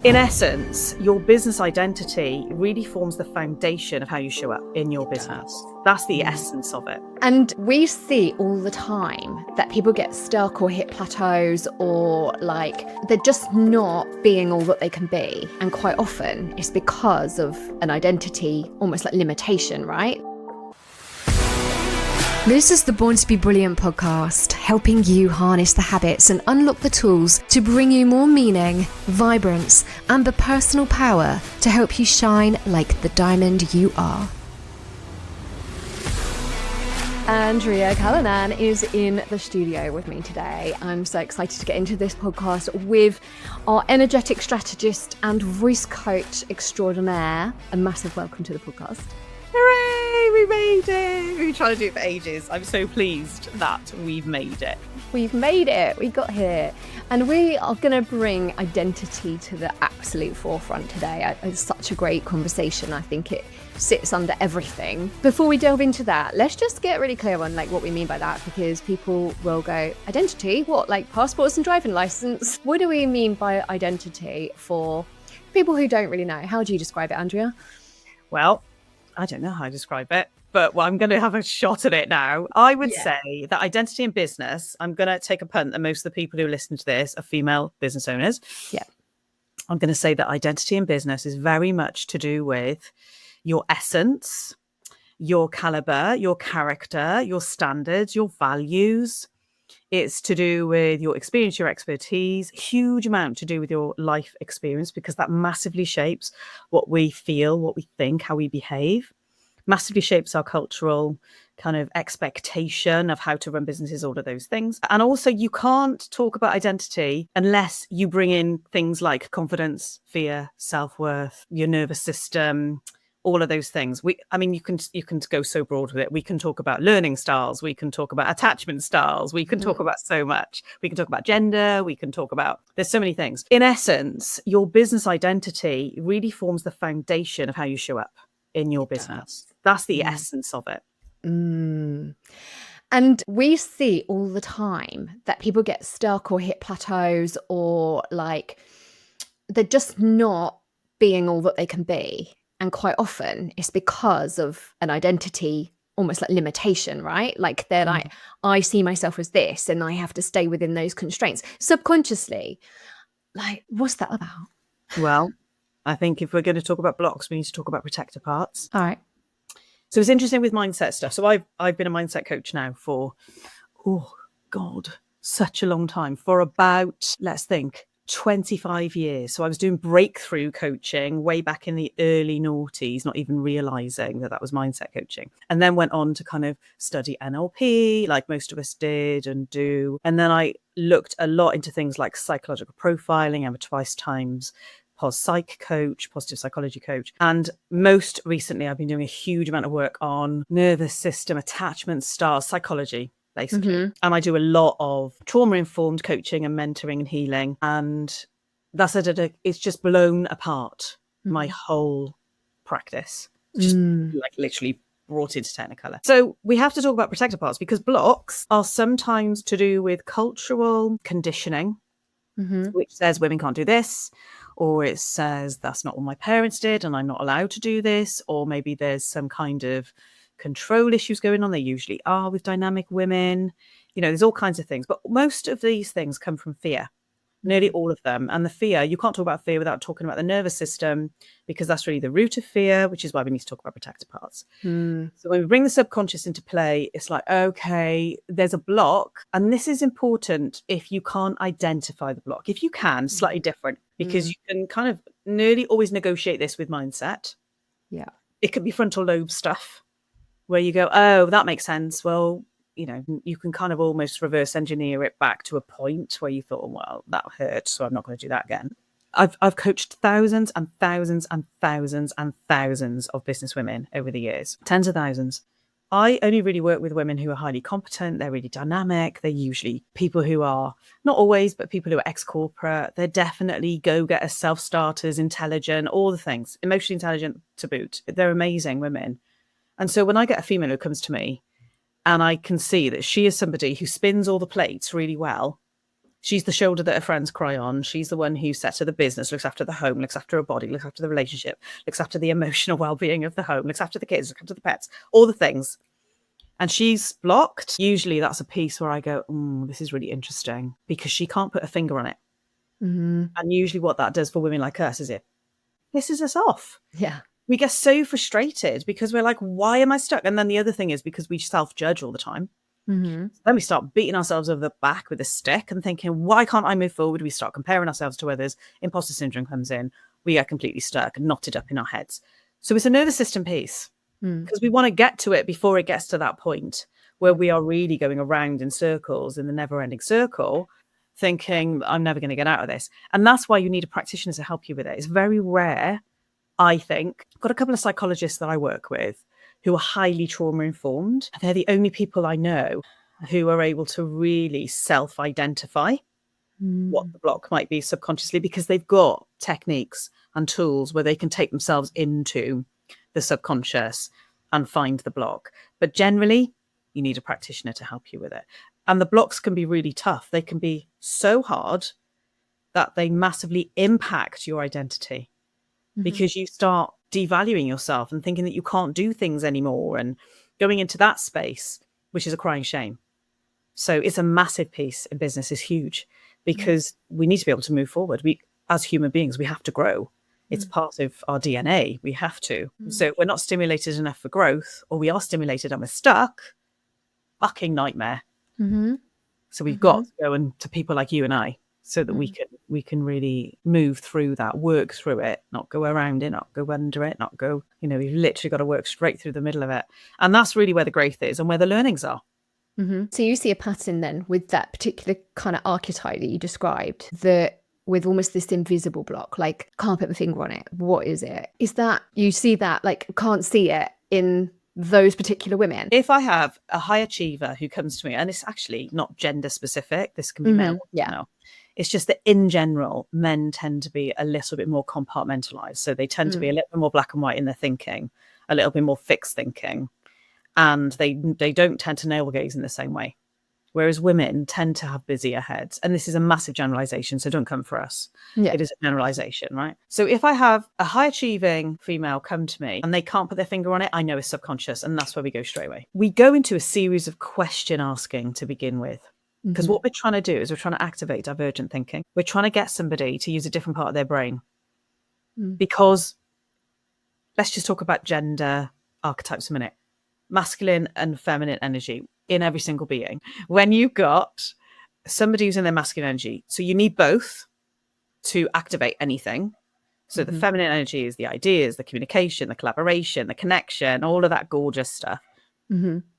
In essence, your business identity really forms the foundation of how you show up in your business. That's the essence of it. And we see all the time that people get stuck or hit plateaus, or like they're just not being all that they can be. And quite often it's because of an identity, almost like limitation, right? This is the Born to be Brilliant podcast, helping you harness the habits and unlock the tools to bring you more meaning, vibrance, and the personal power to help you shine like the diamond you are. Andrea Callanan is in the studio with me today. I'm so excited to get into this podcast with our energetic strategist and voice coach extraordinaire. A massive welcome to the podcast. Hooray, we made it. We've been trying to do it for ages. I'm so pleased that we've made it. We've made it. We got here. And we are going to bring identity to the absolute forefront today. It's such a great conversation. I think it sits under everything. Before we delve into that, let's just get really clear on like what we mean by that, because people will go, identity? What, like passports and driving license? What do we mean by identity for people who don't really know? How do you describe it, Andrea? Well, I don't know how to describe it, but I'm going to have a shot at it now. I would say that identity in business, I'm going to take a punt that most of the people who listen to this are female business owners. Yeah. I'm going to say that identity in business is very much to do with your essence, your caliber, your character, your standards, your values. It's to do with your experience, your expertise, huge amount to do with your life experience, because that massively shapes what we feel, what we think, how we behave, massively shapes our cultural kind of expectation of how to run businesses, all of those things. And also you can't talk about identity unless you bring in things like confidence, fear, self-worth, your nervous system, all of those things. You can go so broad with it. We can talk about learning styles. We can talk about attachment styles. We can talk about so much. We can talk about gender. We can talk about, there's so many things. In essence, your business identity really forms the foundation of how you show up in your business. That's the essence of it. And we see all the time that people get stuck or hit plateaus, or like they're just not being all that they can be. And quite often it's because of an identity, almost like limitation, right? Like they're like, I see myself as this and I have to stay within those constraints subconsciously. Like, what's that about? Well, I think if we're going to talk about blocks, we need to talk about protector parts. All right. So it's interesting with mindset stuff. So I've been a mindset coach now for, such a long time, for about, let's think, 25 years. So I was doing breakthrough coaching way back in the early noughties, not even realizing that was mindset coaching. And then went on to kind of study NLP, like most of us did and do. And then I looked a lot into things like psychological profiling. I'm a twice times psych coach, positive psychology coach. And most recently, I've been doing a huge amount of work on nervous system, attachment styles, psychology, basically. And I do a lot of trauma-informed coaching and mentoring and healing. And it's just blown apart my whole practice. Just like literally brought into technicolor. So we have to talk about protector parts, because blocks are sometimes to do with cultural conditioning, which says women can't do this, or it says that's not what my parents did and I'm not allowed to do this, or maybe there's some kind of control issues going on. They usually are with dynamic women. There's all kinds of things. But most of these things come from fear, nearly all of them. And the fear, you can't talk about fear without talking about the nervous system, because that's really the root of fear, which is why we need to talk about protector parts. So when we bring the subconscious into play, it's like, okay, there's a block. And this is important if you can't identify the block. If you can, slightly different, because you can kind of nearly always negotiate this with mindset. Yeah. It could be frontal lobe stuff where you go, oh, that makes sense. Well, you can kind of almost reverse engineer it back to a point where you thought, well, that hurt, so I'm not going to do that again. I've coached thousands and thousands and thousands and thousands of business women over the years, tens of thousands. I only really work with women who are highly competent. They're really dynamic. They're usually people who are, not always, but people who are ex-corporate. They're definitely go-getters, self-starters, intelligent, all the things, emotionally intelligent to boot. They're amazing women. And so when I get a female who comes to me and I can see that she is somebody who spins all the plates really well, She's the shoulder that her friends cry on. She's the one who sets her the business, looks after the home, looks after her body, looks after the relationship, looks after the emotional well-being of the home, looks after the kids, looks after the pets, all the things. And she's blocked. Usually that's a piece where I go, this is really interesting, because she can't put a finger on it. Mm-hmm. And usually what that does for women like us is it pisses us off. Yeah. We get so frustrated because we're like, why am I stuck? And then the other thing is because we self-judge all the time. Mm-hmm. Then we start beating ourselves over the back with a stick and thinking, why can't I move forward? We start comparing ourselves to others. Imposter syndrome comes in. We are completely stuck and knotted up in our heads. So it's a nervous system piece, because we want to get to it before it gets to that point where we are really going around in circles in the never-ending circle, thinking, I'm never going to get out of this. And that's why you need a practitioner to help you with it. It's very rare, I think. I've got a couple of psychologists that I work with who are highly trauma-informed. They're the only people I know who are able to really self-identify what the block might be subconsciously, because they've got techniques and tools where they can take themselves into the subconscious and find the block. But generally, you need a practitioner to help you with it. And the blocks can be really tough. They can be so hard that they massively impact your identity, because you start devaluing yourself and thinking that you can't do things anymore, and going into that space, which is a crying shame. So it's a massive piece in business. Is huge, because we need to be able to move forward. We, as human beings, we have to grow. It's part of our DNA. We have to. So if we're not stimulated enough for growth, or we are stimulated and we're stuck, fucking nightmare. So we've got to go to people like you and I, so that we can really move through that, work through it, not go around it, not go under it, not go, we've literally got to work straight through the middle of it. And that's really where the growth is and where the learnings are. So you see a pattern then with that particular kind of archetype that you described, that with almost this invisible block, like can't put my finger on it. What is it? Is that you see that, like, can't see it in those particular women? If I have a high achiever who comes to me, and it's actually not gender specific, this can be male, it's just that in general, men tend to be a little bit more compartmentalized. So they tend to be a little bit more black and white in their thinking, a little bit more fixed thinking, and they don't tend to navel gaze in the same way. Whereas women tend to have busier heads. And this is a massive generalization, so don't come for us. It is a generalization, right? So if I have a high achieving female come to me and they can't put their finger on it, I know it's subconscious, and that's where we go straight away. We go into a series of question asking to begin with, because what we're trying to do is we're trying to activate divergent thinking. We're trying to get somebody to use a different part of their brain. Because let's just talk about gender archetypes a minute. Masculine and feminine energy in every single being. When you've got somebody who's in their masculine energy, so you need both to activate anything. So the feminine energy is the ideas, the communication, the collaboration, the connection, all of that gorgeous stuff.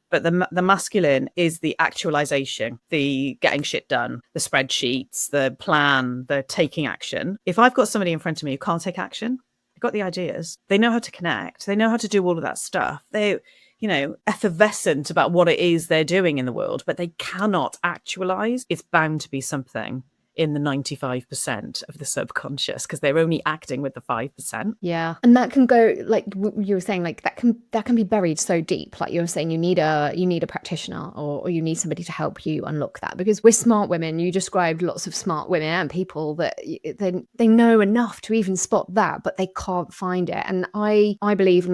But the masculine is the actualization, the getting shit done, the spreadsheets, the plan, the taking action. If I've got somebody in front of me who can't take action, they've got the ideas, they know how to connect, they know how to do all of that stuff. They effervescent about what it is they're doing in the world, but they cannot actualize. It's bound to be something in the 95% of the subconscious, because they're only acting with the 5%. Yeah. And that can go, like you were saying, like that can be buried so deep. Like you were saying, you need a practitioner, or you need somebody to help you unlock that, because we're smart women. You described lots of smart women and people that they know enough to even spot that, but they can't find it. And I believe,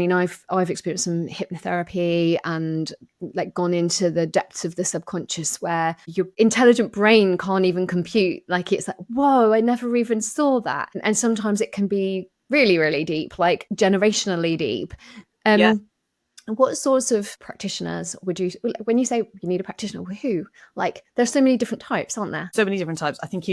I've experienced some hypnotherapy and like gone into the depths of the subconscious where your intelligent brain can't even compute. Like it's like, whoa, I never even saw that. And sometimes it can be really, really deep, like generationally deep. What sorts of practitioners would you, when you say you need a practitioner, who? Like there's so many different types, aren't there? So many different types. I think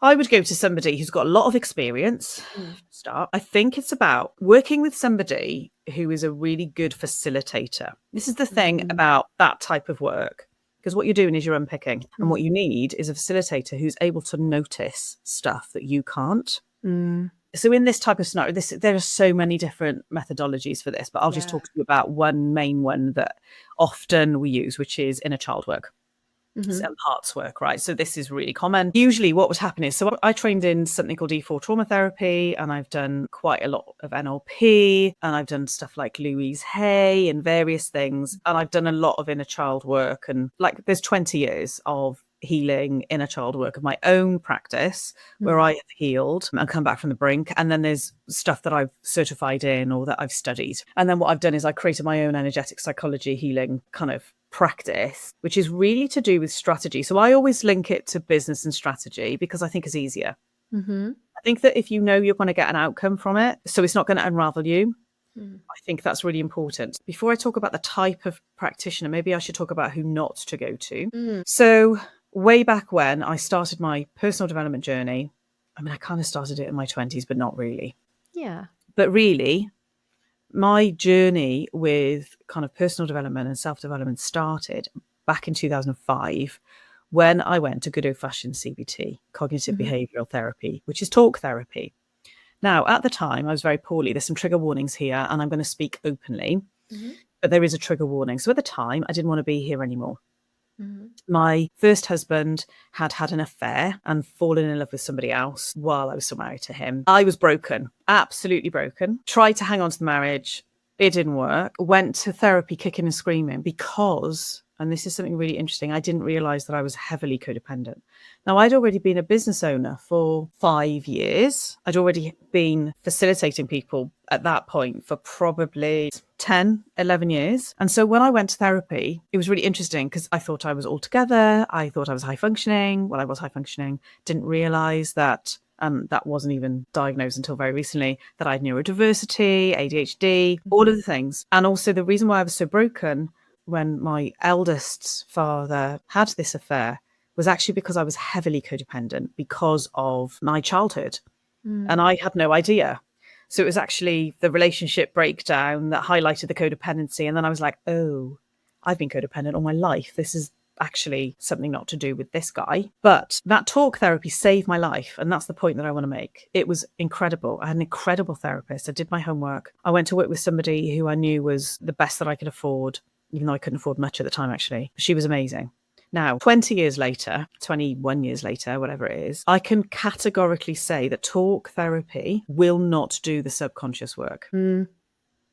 I would go to somebody who's got a lot of experience. Start. I think it's about working with somebody who is a really good facilitator. This is the thing about that type of work, because what you're doing is you're unpicking, and what you need is a facilitator who's able to notice stuff that you can't. So in this type of scenario, there are so many different methodologies for this, but I'll just talk to you about one main one that often we use, which is inner child work. And parts work, right? So this is really common. Usually what would happen is, so I trained in something called E4 trauma therapy, and I've done quite a lot of NLP, and I've done stuff like Louise Hay and various things. And I've done a lot of inner child work, and like there's 20 years of healing inner child work of my own practice where I have healed and come back from the brink. And then there's stuff that I've certified in or that I've studied. And then what I've done is I created my own energetic psychology healing kind of practice, which is really to do with strategy. So I always link it to business and strategy because I think it's easier. I think that if you know you're going to get an outcome from it, so it's not going to unravel you, I think that's really important. Before I talk about the type of practitioner, maybe I should talk about who not to go to. So way back when I started my personal development journey, I mean, I kind of started it in my 20s, but not really. Yeah. But really, my journey with kind of personal development and self-development started back in 2005 when I went to good old-fashioned CBT, cognitive behavioural therapy, which is talk therapy. Now, at the time, I was very poorly. There's some trigger warnings here, and I'm going to speak openly, but there is a trigger warning. So at the time, I didn't want to be here anymore. My first husband had had an affair and fallen in love with somebody else while I was still married to him. I was broken, absolutely broken. Tried to hang on to the marriage. It didn't work. Went to therapy kicking and screaming because, and this is something really interesting, I didn't realize that I was heavily codependent. Now, I'd already been a business owner for 5 years. I'd already been facilitating people at that point for probably 10, 11 years. And so when I went to therapy, it was really interesting because I thought I was all together. I thought I was high functioning. Well, I was high functioning. Didn't realize that, that wasn't even diagnosed until very recently, that I had neurodiversity, ADHD, all of the things. And also the reason why I was so broken when my eldest's father had this affair was actually because I was heavily codependent because of my childhood. And I had no idea. So it was actually the relationship breakdown that highlighted the codependency. And then I was like, oh, I've been codependent all my life. This is actually something not to do with this guy. But that talk therapy saved my life. And that's the point that I want to make. It was incredible. I had an incredible therapist. I did my homework. I went to work with somebody who I knew was the best that I could afford, even though I couldn't afford much at the time, actually. She was amazing. Now, 20 years later, 21 years later, whatever it is, I can categorically say that talk therapy will not do the subconscious work.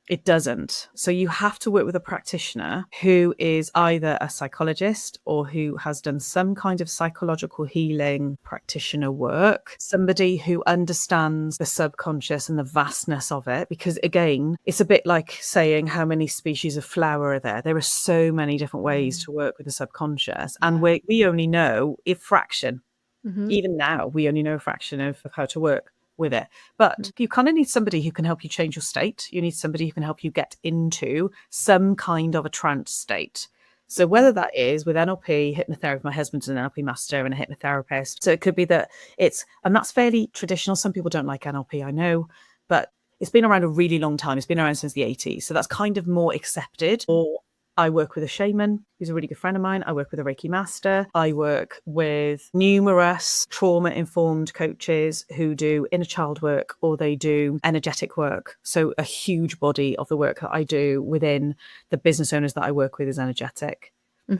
It doesn't. So you have to work with a practitioner who is either a psychologist or who has done some kind of psychological healing practitioner work, somebody who understands the subconscious and the vastness of it. Because again, it's a bit like saying how many species of flower are there. There are so many different ways to work with the subconscious. And we only know a fraction. Even now, we only know a fraction of how to work with it. But you kind of need somebody who can help you change your state. You need somebody who can help you get into some kind of a trance state. So whether that is with NLP, hypnotherapy, my husband's an NLP master and a hypnotherapist. So it could be that and that's fairly traditional. Some people don't like NLP, I know, but it's been around a really long time. It's been around since the 80s. So that's kind of more accepted. Or I work with a shaman who's a really good friend of mine. I work with a Reiki master. I work with numerous trauma-informed coaches who do inner child work or they do energetic work. So a huge body of the work that I do within the business owners that I work with is energetic.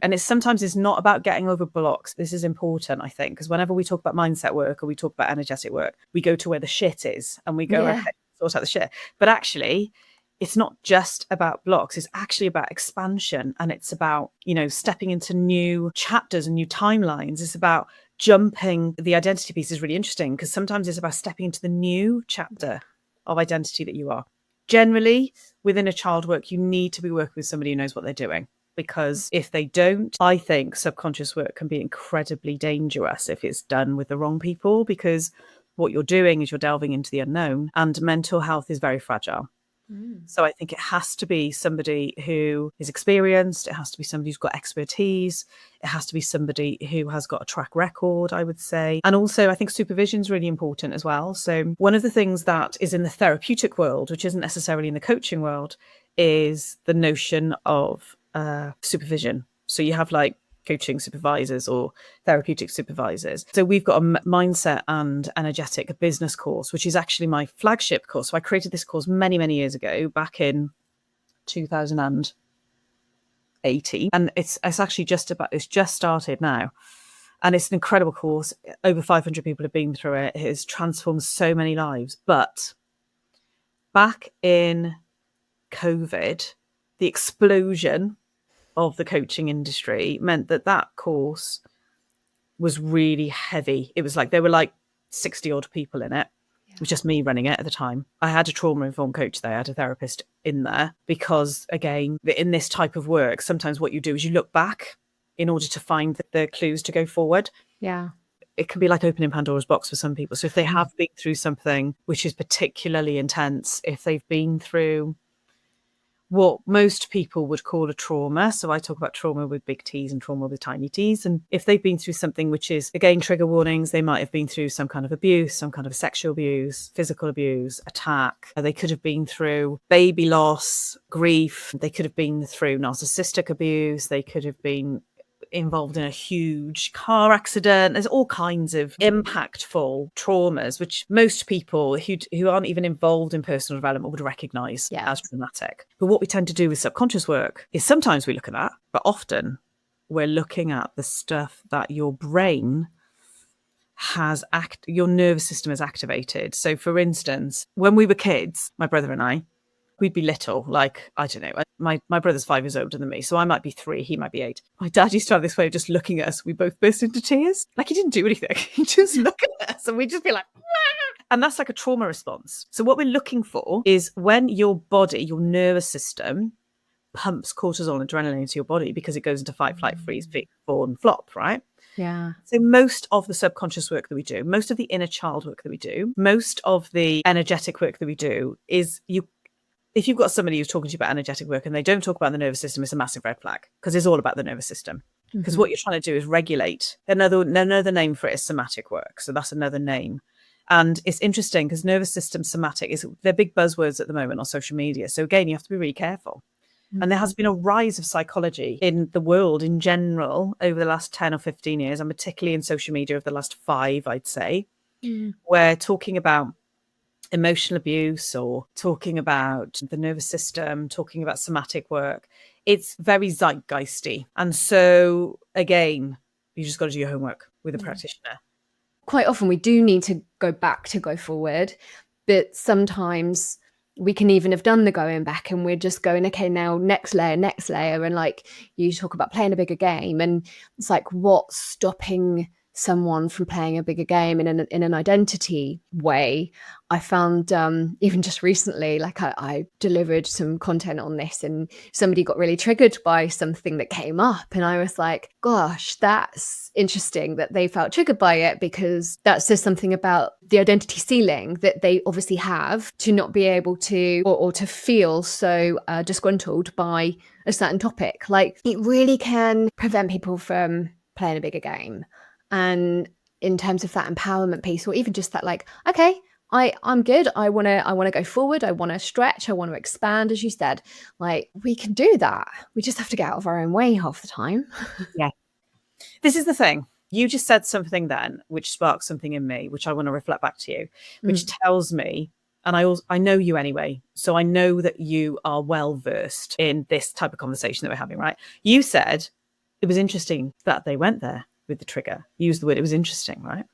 And sometimes it's not about getting over blocks. This is important, I think, because whenever we talk about mindset work or we talk about energetic work, we go to where the shit is and we go, okay, sort out the shit. But actually, it's not just about blocks. It's actually about expansion. And it's about, stepping into new chapters and new timelines. It's about jumping. The identity piece is really interesting because sometimes it's about stepping into the new chapter of identity that you are. Generally, within a child work, you need to be working with somebody who knows what they're doing. Because if they don't, I think subconscious work can be incredibly dangerous if it's done with the wrong people, because what you're doing is you're delving into the unknown, and mental health is very fragile. So I think it has to be somebody who is experienced. It has to be somebody who's got expertise. It has to be somebody who has got a track record, I would say. And also I think supervision is really important as well. So one of the things that is in the therapeutic world, which isn't necessarily in the coaching world, is the notion of supervision. So you have like coaching supervisors or therapeutic supervisors. So we've got a mindset and energetic business course, which is actually my flagship course. So I created this course many, many years ago, back in 2018. And it's actually it's just started now. And it's an incredible course. Over 500 people have been through it. It has transformed so many lives. But back in COVID, the explosion of the coaching industry meant that course was really heavy. It was like, there were like 60 odd people in it. It was just me running it at the time. I had a trauma-informed coach there. I had a therapist in there because, again, in this type of work, sometimes what you do is you look back in order to find the clues to go forward. Yeah. It can be like opening Pandora's box for some people. So if they have been through something which is particularly intense, if they've been through what most people would call a trauma. So I talk about trauma with big T's and trauma with tiny t's. And if they've been through something which is, again, trigger warnings, they might have been through some kind of abuse, some kind of sexual abuse, physical abuse, attack. They could have been through baby loss, grief. They could have been through narcissistic abuse. They could have been involved in a huge car accident. There's all kinds of impactful traumas, which most people who aren't even involved in personal development would recognize as traumatic. But what we tend to do with subconscious work is sometimes we look at that, but often we're looking at the stuff that your brain your nervous system has activated. So for instance, when we were kids, my brother and I, we'd be little, like, I don't know, my brother's 5 years older than me, so I might be 3, he might be 8. My dad used to have this way of just looking at us. We both burst into tears. Like, he didn't do anything. He just looked at us and we'd just be like, wah! And that's like a trauma response. So what we're looking for is when your body, your nervous system, pumps cortisol and adrenaline into your body because it goes into fight, flight, freeze, fall, and flop, right? Yeah. So most of the subconscious work that we do, most of the inner child work that we do, most of the energetic work that we do is if you've got somebody who's talking to you about energetic work and they don't talk about the nervous system, it's a massive red flag because it's all about the nervous system. Because what you're trying to do is regulate. Another name for it is somatic work. So that's another name. And it's interesting because nervous system, somatic, they're big buzzwords at the moment on social media. So again, you have to be really careful. And there has been a rise of psychology in the world in general over the last 10 or 15 years, and particularly in social media over the last 5, I'd say, where talking about emotional abuse or talking about the nervous system, talking about somatic work, it's very zeitgeisty. And so again, you just got to do your homework with a practitioner. Quite often we do need to go back to go forward, but sometimes we can even have done the going back and we're just going, okay, now next layer. And like you talk about playing a bigger game, and it's like, what's stopping someone from playing a bigger game in an identity way? I found even just recently, like I delivered some content on this and somebody got really triggered by something that came up, and I was like, gosh, that's interesting that they felt triggered by it, because that says something about the identity ceiling that they obviously have to not be able to or to feel so disgruntled by a certain topic. Like, it really can prevent people from playing a bigger game. And in terms of that empowerment piece, or even just that, like, okay, I'm good. I want to go forward. I want to stretch. I want to expand, as you said. Like, we can do that. We just have to get out of our own way half the time. Yeah. This is the thing. You just said something then, which sparked something in me, which I want to reflect back to you, which tells me, and I know you anyway, so I know that you are well versed in this type of conversation that we're having, right? You said it was interesting that they went there with the trigger. Use the word, it was interesting, right?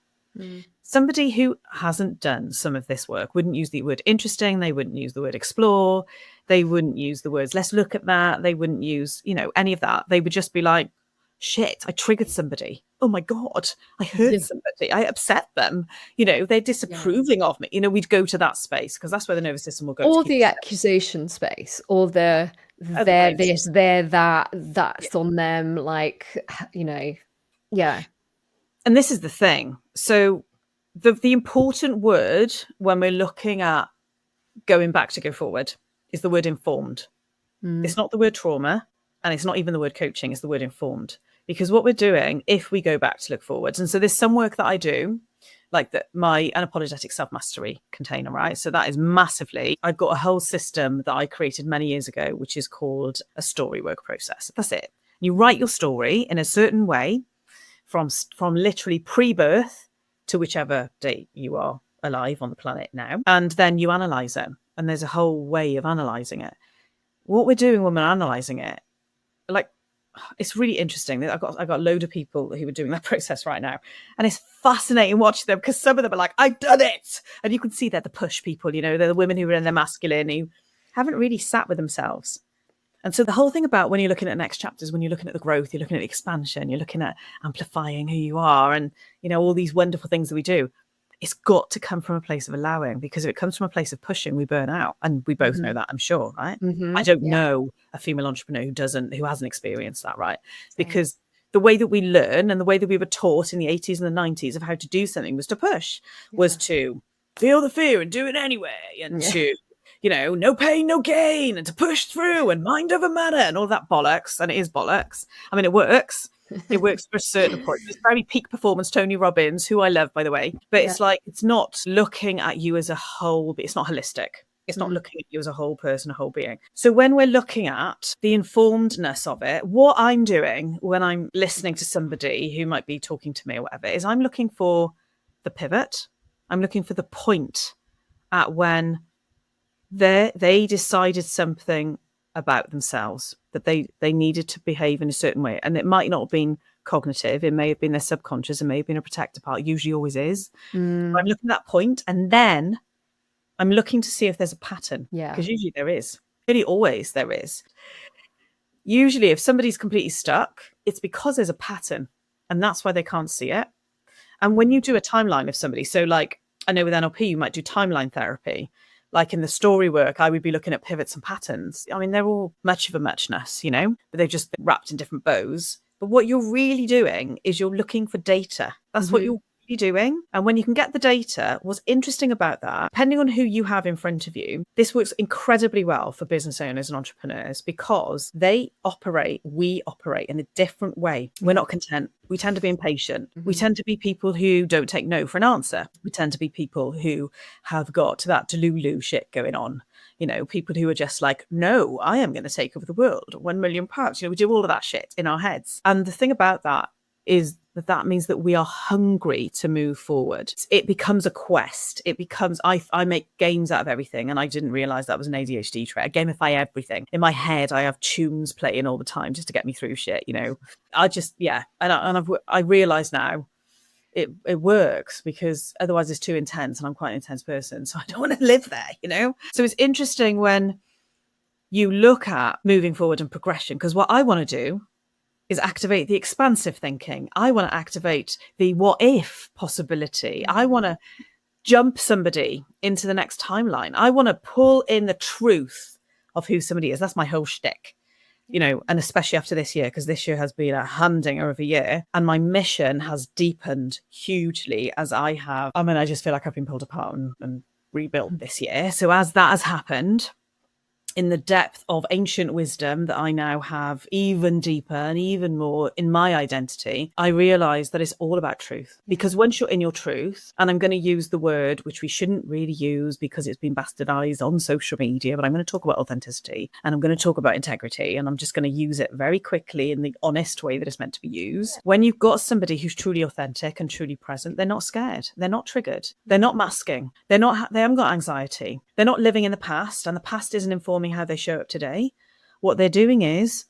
Somebody who hasn't done some of this work wouldn't use the word interesting. They wouldn't use the word explore. They wouldn't use the words, let's look at that. They wouldn't use, any of that. They would just be like, shit, I triggered somebody. Oh my God, I hurt somebody. I upset them. They're disapproving of me. We'd go to that space because that's where the nervous system will go. Or the accusation space, or they're this, they're that, that's on them. Like, yeah. And this is the thing. So the important word when we're looking at going back to go forward is the word informed. It's not the word trauma, and it's not even the word coaching, it's the word informed. Because what we're doing, if we go back to look forwards, and so there's some work that I do, like my unapologetic self-mastery container, right? So that is massively, I've got a whole system that I created many years ago, which is called a story work process. That's it. You write your story in a certain way from literally pre-birth to whichever date you are alive on the planet now. And then you analyze it. And there's a whole way of analyzing it. What we're doing when we're analyzing it, like, it's really interesting. I've got a load of people who are doing that process right now. And it's fascinating watching them, because some of them are like, I've done it. And you can see they're the push people, they're the women who are in their masculine, who haven't really sat with themselves. And so the whole thing about when you're looking at next chapters, when you're looking at the growth, you're looking at the expansion, you're looking at amplifying who you are and, all these wonderful things that we do, it's got to come from a place of allowing, because if it comes from a place of pushing, we burn out. And we both know that, I'm sure, right? I don't know a female entrepreneur who hasn't experienced that, right? Because the way that we learn and the way that we were taught in the 80s and the 90s of how to do something was to push, was to feel the fear and do it anyway, and to no pain, no gain, and to push through and mind over matter and all that bollocks. And it is bollocks. I mean, it works. It works for a certain point. It's very peak performance, Tony Robbins, who I love, by the way. But it's like, it's not looking at you as a whole. It's not holistic. It's not looking at you as a whole person, a whole being. So when we're looking at the informedness of it, what I'm doing when I'm listening to somebody who might be talking to me or whatever, is I'm looking for the pivot. I'm looking for the point at when they decided something about themselves, that they needed to behave in a certain way. And it might not have been cognitive. It may have been their subconscious. It may have been a protector part. It usually always is. So I'm looking at that point, and then I'm looking to see if there's a pattern. Because usually there is. Really always there is. Usually if somebody's completely stuck, it's because there's a pattern, and that's why they can't see it. And when you do a timeline of somebody, so like, I know with NLP, you might do timeline therapy. Like in the story work, I would be looking at pivots and patterns. I mean, they're all much of a muchness, but they've just been wrapped in different bows. But what you're really doing is you're looking for data. That's what you're really doing. And when you can get the data, what's interesting about that, depending on who you have in front of you, this works incredibly well for business owners and entrepreneurs, because we operate in a different way. We're not content. We tend to be impatient. We tend to be people who don't take no for an answer. We tend to be people who have got that Delulu shit going on. People who are just like, no, I am going to take over the world. £1 million. We do all of that shit in our heads. And the thing about that is that means that we are hungry to move forward. It becomes a quest. It becomes, I make games out of everything. And I didn't realize that was an ADHD trait. I gamify everything. In my head, I have tunes playing all the time just to get me through shit, I just, I realize now it works, because otherwise it's too intense, and I'm quite an intense person. So I don't want to live there, So it's interesting when you look at moving forward and progression, because what I want to do is activate the expansive thinking. I want to activate the what if possibility. I want to jump somebody into the next timeline. I want to pull in the truth of who somebody is. That's my whole shtick, and especially after this year, because this year has been a humdinger of a year, and my mission has deepened hugely as I just feel like I've been pulled apart and rebuilt this year. So as that has happened, in the depth of ancient wisdom that I now have even deeper and even more in my identity, I realize that it's all about truth. Because once you're in your truth, and I'm going to use the word which we shouldn't really use because it's been bastardized on social media, but I'm going to talk about authenticity, and I'm going to talk about integrity, and I'm just going to use it very quickly in the honest way that it's meant to be used. When you've got somebody who's truly authentic and truly present, they're not scared. They're not triggered. They're not masking. They haven't got anxiety. They're not living in the past, and the past isn't informing how they show up today. What they're doing is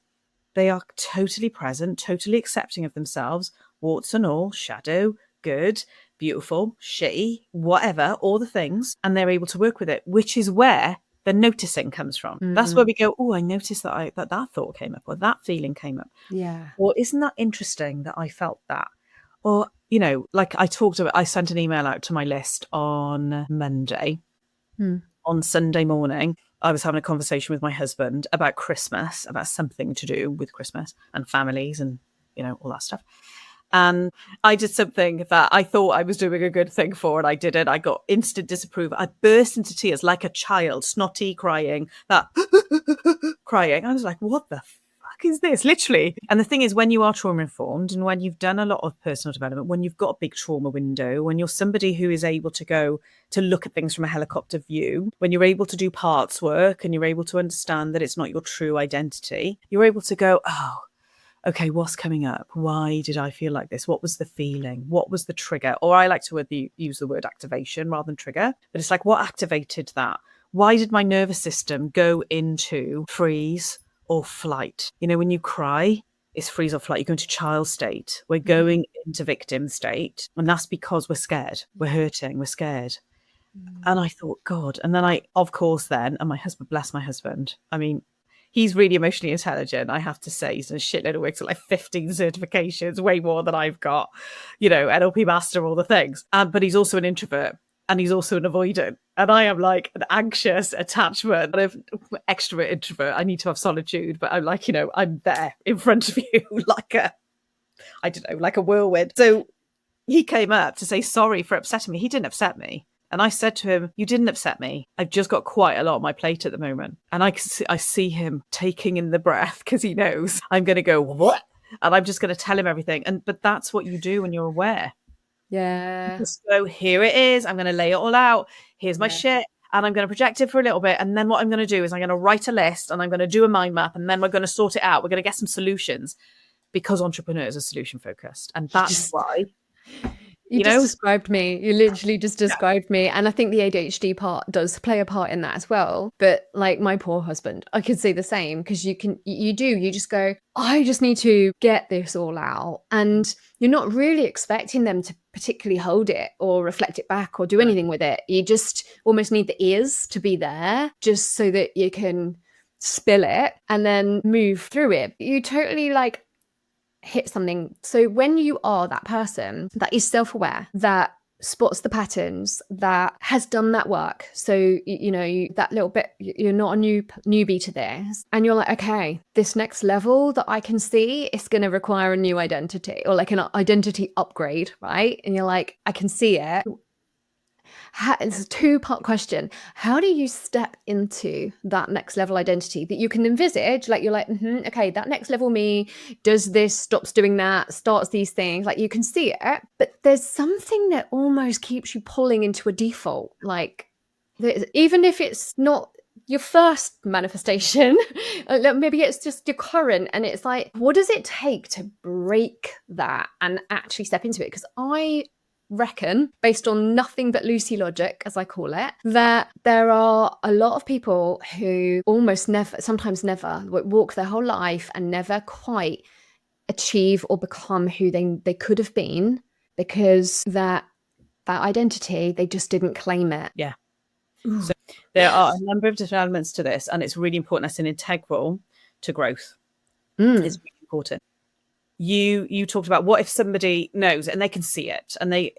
they are totally present, totally accepting of themselves, warts and all, shadow, good, beautiful, shitty, whatever, all the things, and they're able to work with it, which is where the noticing comes from. That's where we go, oh, I noticed that that thought came up, or that feeling came up. Yeah. Or isn't that interesting that I felt that? Or, like I sent an email out to my list on Monday. On Sunday morning, I was having a conversation with my husband about Christmas, about something to do with Christmas and families and, all that stuff. And I did something that I thought I was doing a good thing for, and I didn't. I got instant disapproval. I burst into tears like a child, snotty, crying, crying. I was like, what the fuck is this? Literally. And the thing is, when you are trauma informed, and when you've done a lot of personal development, when you've got a big trauma window, when you're somebody who is able to go to look at things from a helicopter view, when you're able to do parts work, and you're able to understand that it's not your true identity, you're able to go, oh, okay, what's coming up? Why did I feel like this? What was the feeling? What was the trigger? Or I like to use the word activation rather than trigger, but it's like, what activated that? Why did my nervous system go into freeze or flight? When you cry, it's freeze or flight. You go into child state. We're going into victim state. And that's because we're scared. We're hurting. We're scared. And I thought, God. And then and my husband, bless my husband. I mean, he's really emotionally intelligent, I have to say. He's done a shitload of work, so like 15 certifications, way more than I've got, NLP master, all the things. But he's also an introvert. And he's also an avoidant. And I am like an anxious attachment, kind of extrovert, introvert. I need to have solitude, but I'm like, I'm there in front of you like a whirlwind. So he came up to say sorry for upsetting me. He didn't upset me. And I said to him, you didn't upset me. I've just got quite a lot on my plate at the moment. And I see him taking in the breath because he knows I'm going to go, what? And I'm just going to tell him everything. But that's what you do when you're aware. Yeah. So here it is. I'm going to lay it all out. Here's my shit. And I'm going to project it for a little bit. And then what I'm going to do is I'm going to write a list and I'm going to do a mind map. And then we're going to sort it out. We're going to get some solutions because entrepreneurs are solution focused. And that's why. You just described me. You literally just described me. And I think the ADHD part does play a part in that as well. But like my poor husband, I could say the same because you just go, I just need to get this all out. And you're not really expecting them to particularly hold it or reflect it back or do anything with it. You just almost need the ears to be there just so that you can spill it and then move through it. You totally hit something. So when you are that person that is self-aware, that spots the patterns, that has done that work, so that little bit, you're not a newbie to this, and you're like, okay, this next level that I can see is going to require a new identity or like an identity upgrade, right? And you're like, I can see it. It's a two-part question. How do you step into that next level identity that you can envisage? Like you're like, okay, that next level me does this, stops doing that, starts these things. Like you can see it, but there's something that almost keeps you pulling into a default. Like even if it's not your first manifestation, maybe it's just your current, and it's like, what does it take to break that and actually step into it? Because I reckon, based on nothing but Lucy logic, as I call it, that there are a lot of people who almost never, sometimes never, walk their whole life and never quite achieve or become who they could have been because that identity, they just didn't claim it. Yeah. So there are a number of different elements to this, and it's really important. That's an integral to growth. It's really important. You talked about what if somebody knows and they can see it, and they,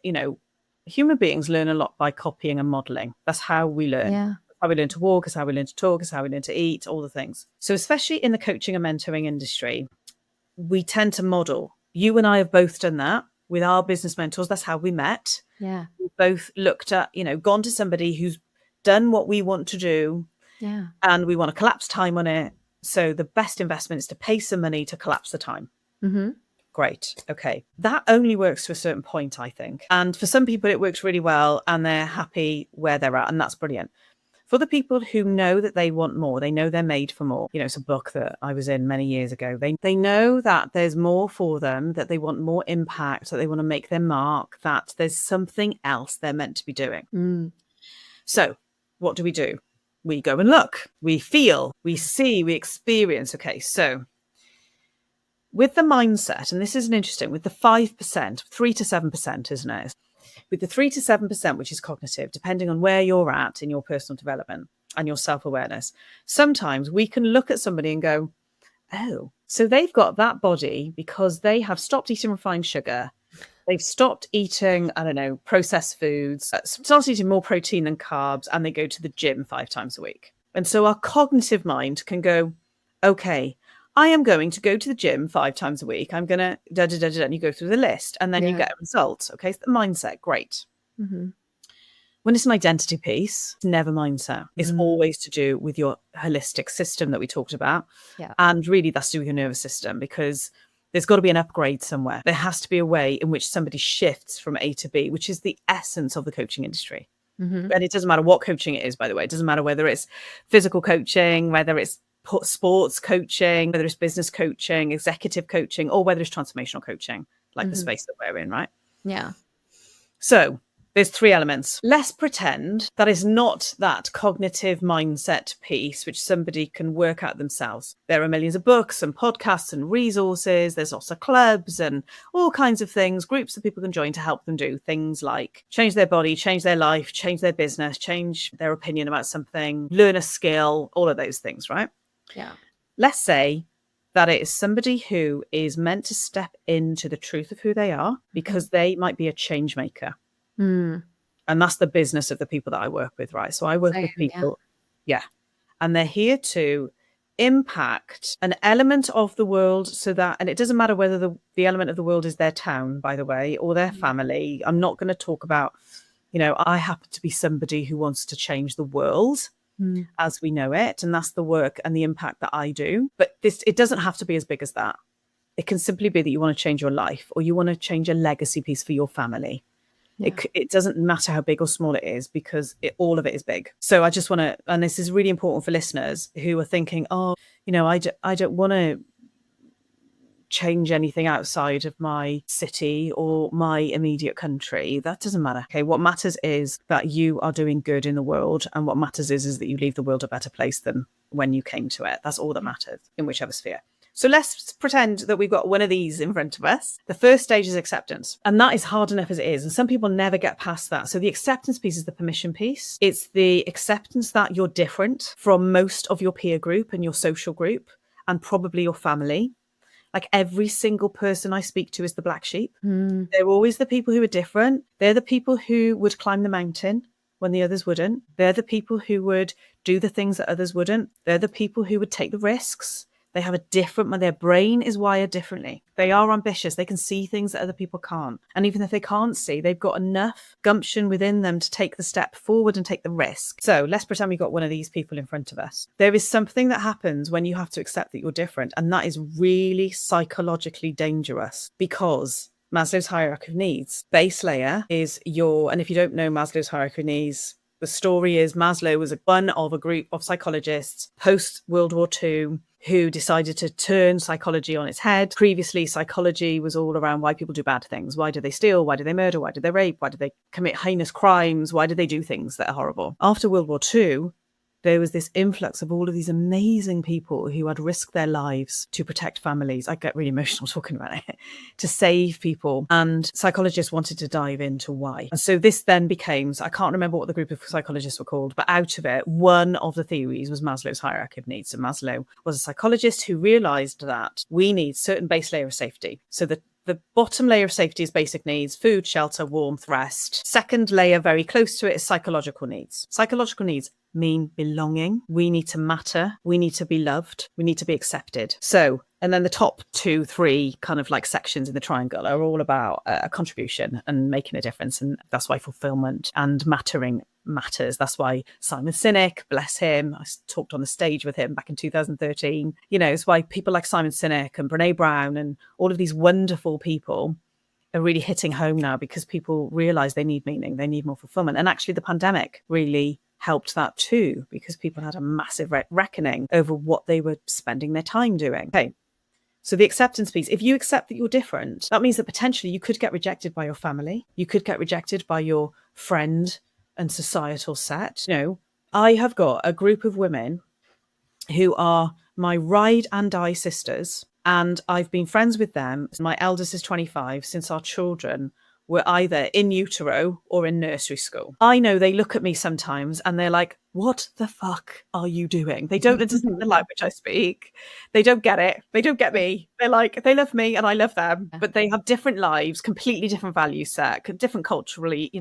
human beings learn a lot by copying and modeling. That's how we learn. Yeah. How we learn to walk, is how we learn to talk, is how we learn to eat, all the things. So especially in the coaching and mentoring industry, we tend to model. You and I have both done that with our business mentors. That's how we met. Yeah. We both looked at, gone to somebody who's done what we want to do. Yeah. And we want to collapse time on it. So the best investment is to pay some money to collapse the time. Mm-hmm. Great. Okay. That only works to a certain point, I think. And for some people, it works really well and they're happy where they're at. And that's brilliant. For the people who know that they want more, they know they're made for more. It's a book that I was in many years ago. They know that there's more for them, that they want more impact, that they want to make their mark, that there's something else they're meant to be doing. So what do? We go and look, we feel, we see, we experience. Okay. So with the mindset, and this is interesting, with the 5%, 3 to 7%, isn't it? With the 3 to 7%, which is cognitive, depending on where you're at in your personal development and your self-awareness, sometimes we can look at somebody and go, oh, so they've got that body because they have stopped eating refined sugar. They've stopped eating, processed foods, started eating more protein than carbs, and they go to the gym 5 times a week. And so our cognitive mind can go, okay, I am going to go to the gym 5 times a week. I'm going to and you go through the list and then you get a result. Okay. So the mindset, great. Mm-hmm. When it's an identity piece, it's never mindset. It's always to do with your holistic system that we talked about. Yeah. And really that's to do with your nervous system, because there's got to be an upgrade somewhere. There has to be a way in which somebody shifts from A to B, which is the essence of the coaching industry. Mm-hmm. And it doesn't matter what coaching it is, by the way. It doesn't matter whether it's physical coaching, whether it's sports coaching, whether it's business coaching, executive coaching, or whether it's transformational coaching, like the space that we're in, right? Yeah. So there's 3 elements. Let's pretend that is not that cognitive mindset piece, which somebody can work out themselves. There are millions of books and podcasts and resources. There's also clubs and all kinds of things, groups that people can join to help them do things like change their body, change their life, change their business, change their opinion about something, learn a skill, all of those things, right? Yeah. let's say that it is somebody who is meant to step into the truth of who they are because they might be a change maker. Mm. And that's the business of the people that I work with, right? So I work with people, and they're here to impact an element of the world so that, and it doesn't matter whether the element of the world is their town, by the way, or their family. I'm not going to talk about, I happen to be somebody who wants to change the world as we know it. And that's the work and the impact that I do. But it doesn't have to be as big as that. It can simply be that you want to change your life or you want to change a legacy piece for your family. Yeah. It doesn't matter how big or small it is because all of it is big. So I just want to, and this is really important for listeners who are thinking, I don't want to change anything outside of my city or my immediate country. That doesn't matter. Okay, what matters is that you are doing good in the world, and what matters is that you leave the world a better place than when you came to it. That's all that matters in whichever sphere. So let's pretend that we've got one of these in front of us. The first stage is acceptance. And that is hard enough as it is. And some people never get past that. So the acceptance piece is the permission piece. It's the acceptance that you're different from most of your peer group and your social group and probably your family. Like every single person I speak to is the black sheep. They're always the people who are different. They're the people who would climb the mountain when the others wouldn't. They're the people who would do the things that others wouldn't. They're the people who would take the risks. They have a different, their brain is wired differently. They are ambitious. They can see things that other people can't. And even if they can't see, they've got enough gumption within them to take the step forward and take the risk. So let's pretend we've got one of these people in front of us. There is something that happens when you have to accept that you're different. And that is really psychologically dangerous because Maslow's hierarchy of needs, base layer is and if you don't know Maslow's hierarchy of needs, the story is Maslow was one of a group of psychologists post World War II who decided to turn psychology on its head. Previously, psychology was all around why people do bad things. Why do they steal? Why do they murder? Why do they rape? Why do they commit heinous crimes? Why do they do things that are horrible? After World War II, there was this influx of all of these amazing people who had risked their lives to protect families. I get really emotional talking about it, to save people. And psychologists wanted to dive into why. And so this then became, I can't remember what the group of psychologists were called, but out of it, one of the theories was Maslow's hierarchy of needs. So Maslow was a psychologist who realized that we need certain base layer of safety. So the bottom layer of safety is basic needs, food, shelter, warmth, rest. Second layer, very close to it, is psychological needs. Psychological needs mean belonging. We need to matter. We need to be loved. We need to be accepted. So, and then the top 2, 3 kind of like sections in the triangle are all about a contribution and making a difference. And that's why fulfillment and mattering matters. That's why Simon Sinek, bless him, I talked on the stage with him back in 2013. It's why people like Simon Sinek and Brene Brown and all of these wonderful people are really hitting home now because people realize they need meaning, they need more fulfillment. And actually the pandemic really helped that too, because people had a massive reckoning over what they were spending their time doing. Okay. So the acceptance piece, if you accept that you're different, that means that potentially you could get rejected by your family. You could get rejected by your friend and societal set. I have got a group of women who are my ride and die sisters, and I've been friends with them. My eldest is 25 since our children were either in utero or in nursery school. I know they look at me sometimes and they're like, what the fuck are you doing? They don't understand the language I speak. They don't get it. They don't get me. They're like, they love me and I love them, but they have different lives, completely different value set, different culturally,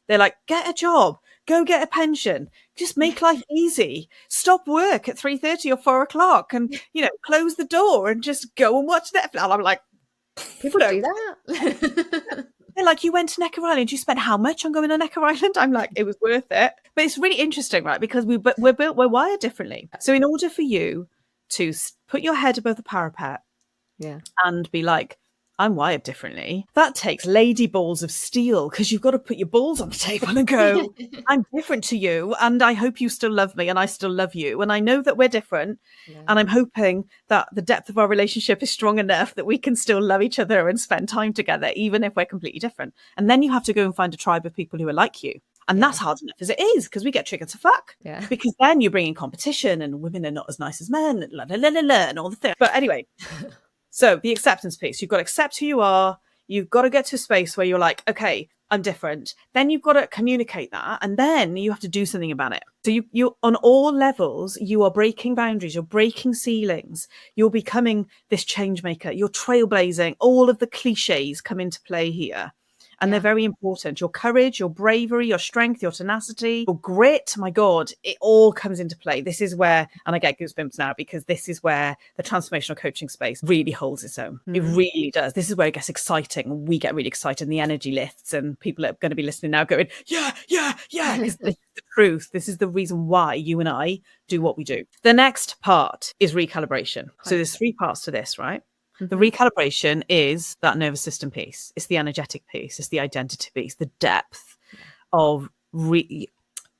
they're like, get a job, go get a pension, just make life easy, stop work at 3:30 or 4 o'clock and, close the door and just go and watch Netflix. And I'm like, people do that. They're like, you went to Necker Island. You spent how much on going to Necker Island? I'm like, it was worth it. But it's really interesting, right? Because we're wired differently. So in order for you to put your head above the parapet and be like, I'm wired differently, that takes lady balls of steel, because you've got to put your balls on the table and go, I'm different to you, and I hope you still love me, and I still love you, and I know that we're different, and I'm hoping that the depth of our relationship is strong enough that we can still love each other and spend time together, even if we're completely different. And then you have to go and find a tribe of people who are like you. And that's hard enough as it is, because we get triggered to fuck. Yeah. Because then you bring in competition, and women are not as nice as men, and and all the things. But anyway... So the acceptance piece, you've got to accept who you are. You've got to get to a space where you're like, okay, I'm different. Then you've got to communicate that, and then you have to do something about it. So you on all levels, you are breaking boundaries, you're breaking ceilings, you're becoming this change maker, you're trailblazing. All of the cliches come into play here. And they're very important. Your courage, your bravery, your strength, your tenacity, your grit, my God, it all comes into play. This is where, and I get goosebumps now, because this is where the transformational coaching space really holds its own. It really does. This is where it gets exciting. We get really excited, and the energy lifts, and people are going to be listening now going, yeah, because this is the truth. This is the reason why you and I do what we do. The next part is recalibration. So there's 3 parts to this, right? The recalibration is that nervous system piece. It's the energetic piece. It's the identity piece, the depth of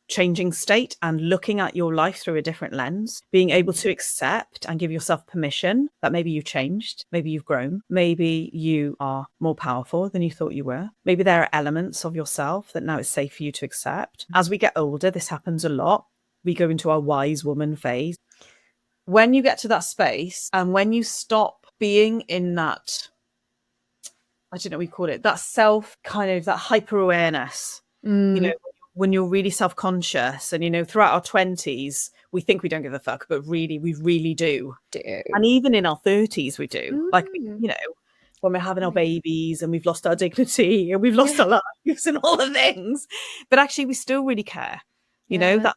changing state and looking at your life through a different lens, being able to accept and give yourself permission that maybe you've changed, maybe you've grown, maybe you are more powerful than you thought you were. Maybe there are elements of yourself that now it's safe for you to accept. As we get older, this happens a lot. We go into our wise woman phase. When you get to that space and when you stop being in that, I don't know what we call it, that self kind of, that hyper awareness, when you're really self-conscious, and, throughout our 20s, we think we don't give a fuck, but really, we really do. And even in our 30s, we do. Like, when we're having our babies and we've lost our dignity and we've lost our lives and all the things, but actually we still really care. That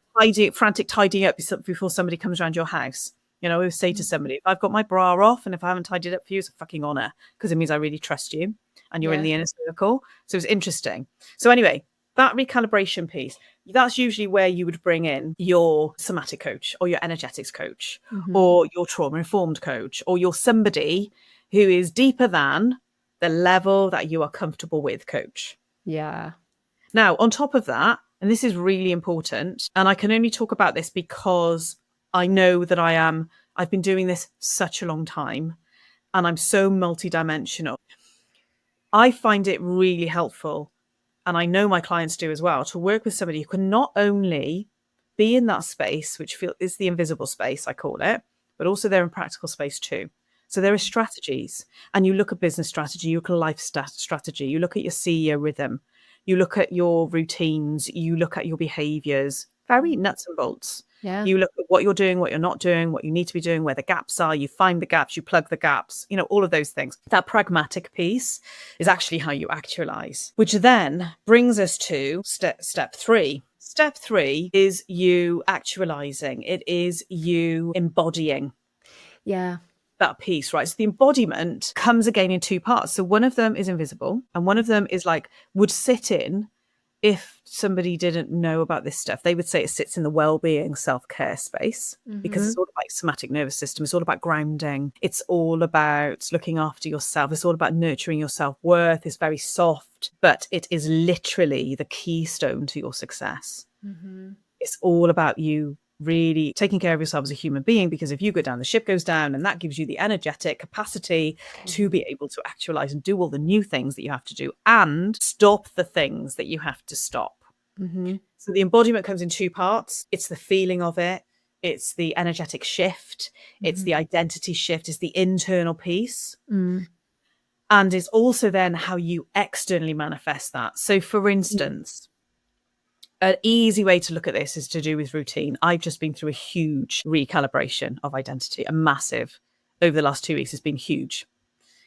frantic tidying up before somebody comes around your house. I always say to somebody, if I've got my bra off and if I haven't tidied up for you, it's a fucking honor, because it means I really trust you and you're in the inner circle. So it's interesting. So anyway, that recalibration piece, that's usually where you would bring in your somatic coach or your energetics coach or your trauma-informed coach, or your somebody who is deeper than the level that you are comfortable with coach. Yeah. Now, on top of that, and this is really important, and I can only talk about this because I know that I've been doing this such a long time, and I'm so multidimensional. I find it really helpful, and I know my clients do as well, to work with somebody who can not only be in that space, which is the invisible space, I call it, but also they're in practical space too. So there are strategies, and you look at business strategy, you look at life strategy, you look at your CEO rhythm, you look at your routines, you look at your behaviors, very nuts and bolts. Yeah. You look at what you're doing, what you're not doing, what you need to be doing, where the gaps are, you find the gaps, you plug the gaps, all of those things. That pragmatic piece is actually how you actualize, which then brings us to step 3. Step 3 is you actualizing. It is you embodying. Yeah. That piece, right? So the embodiment comes again in 2 parts. So one of them is invisible, and one of them is would sit in, if somebody didn't know about this stuff, they would say it sits in the well-being, self-care space, because it's all about somatic nervous system. It's all about grounding. It's all about looking after yourself. It's all about nurturing your self-worth. It's very soft, but it is literally the keystone to your success. It's all about you really taking care of yourself as a human being, because if you go down, the ship goes down, and that gives you the energetic capacity to be able to actualize and do all the new things that you have to do and stop the things that you have to stop. So the embodiment comes in 2 parts. It's the feeling of it. It's the energetic shift. It's the identity shift. It's the internal piece. And it's also then how you externally manifest that. So for instance, an easy way to look at this is to do with routine. I've just been through a huge recalibration of identity, a massive, over the last 2 weeks. It's been huge.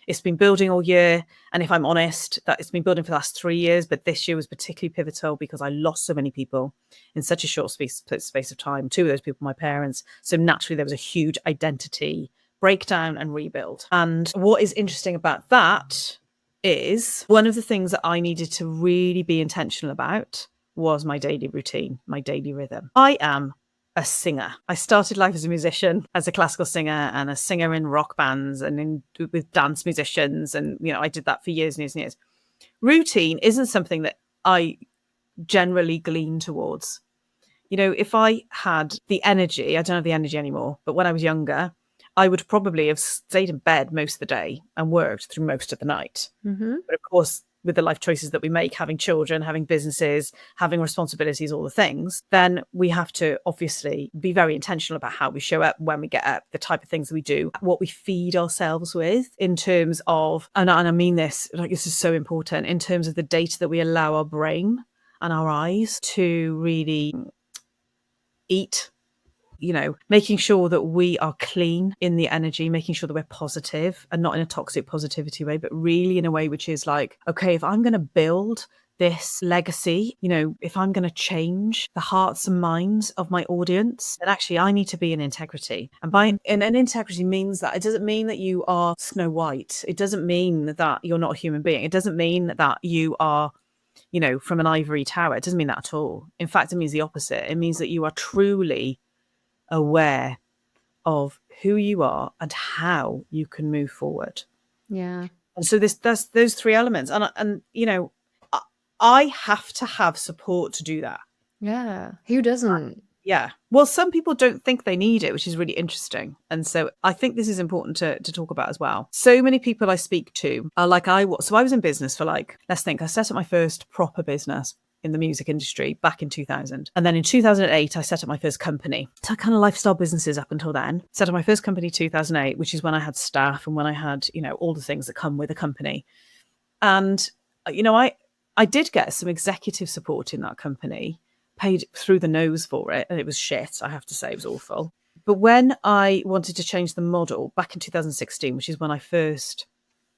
It's been building all year. And if I'm honest, that it's been building for the last 3 years, but this year was particularly pivotal because I lost so many people in such a short space of time. 2 of those people, my parents. So naturally there was a huge identity breakdown and rebuild. And what is interesting about that is one of the things that I needed to really be intentional about was my daily routine, my daily rhythm. I am a singer. I started life as a musician, as a classical singer, and a singer in rock bands and with dance musicians. And, I did that for years and years and years. Routine isn't something that I generally glean towards. If I had the energy, I don't have the energy anymore, but when I was younger, I would probably have stayed in bed most of the day and worked through most of the night. But of course, with the life choices that we make, having children, having businesses, having responsibilities, all the things, then we have to obviously be very intentional about how we show up, when we get up, the type of things that we do, what we feed ourselves with in terms of, and I mean this, like this is so important, in terms of the data that we allow our brain and our eyes to really eat. Making sure that we are clean in the energy, making sure that we're positive, and not in a toxic positivity way, but really in a way which is like, okay, if I'm going to build this legacy, if I'm going to change the hearts and minds of my audience, then actually I need to be in integrity. And integrity means that it doesn't mean that you are Snow White. It doesn't mean that you're not a human being. It doesn't mean that you are from an ivory tower. It doesn't mean that at all. In fact, it means the opposite. It means that you are truly aware of who you are and how you can move forward. Yeah. And so that's those three elements. And I have to have support to do that. Yeah. Who doesn't? Yeah. Well, some people don't think they need it, which is really interesting. And so I think this is important to talk about as well. So many people I speak to are like, so I was in business for let's think, I set up my first proper business in the music industry back in 2000. And then in 2008, I set up my first company. So I kind of lifestyle businesses up until then. Set up my first company 2008, which is when I had staff and when I had, all the things that come with a company. And, I did get some executive support in that company, paid through the nose for it. And it was shit, I have to say, it was awful. But when I wanted to change the model back in 2016, which is when I first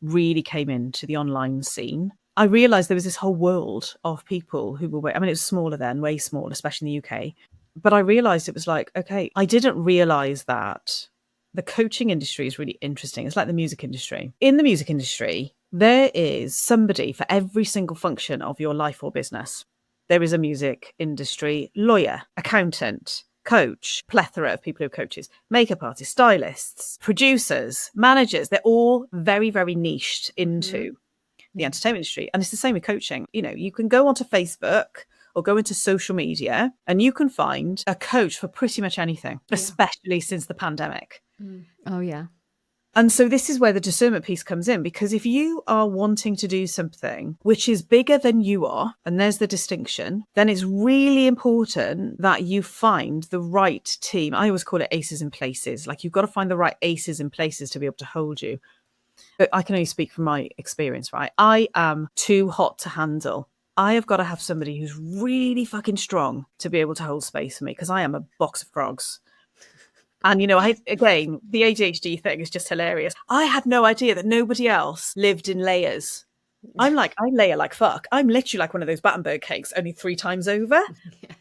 really came into the online scene, I realized there was this whole world of people who were, it was smaller then, way smaller, especially in the UK. But I realized it was like, okay, I didn't realize that the coaching industry is really interesting. It's like the music industry. In the music industry, there is somebody for every single function of your life or business. There is a music industry lawyer, accountant, coach, plethora of people who are coaches, makeup artists, stylists, producers, managers. They're all very, very niched into the entertainment industry. And it's the same with coaching. You can go onto Facebook or go into social media and you can find a coach for pretty much anything, especially since the pandemic. Oh, yeah. And so this is where the discernment piece comes in, because if you are wanting to do something which is bigger than you are, and there's the distinction, then it's really important that you find the right team. I always call it aces in places. Like, you've got to find the right aces in places to be able to hold you. But I can only speak from my experience, right? I am too hot to handle. I have got to have somebody who's really fucking strong to be able to hold space for me, because I am a box of frogs. And, again, the ADHD thing is just hilarious. I had no idea that nobody else lived in layers. I'm like, I layer like fuck. I'm literally like one of those Battenberg cakes, only 3 times over. Yeah.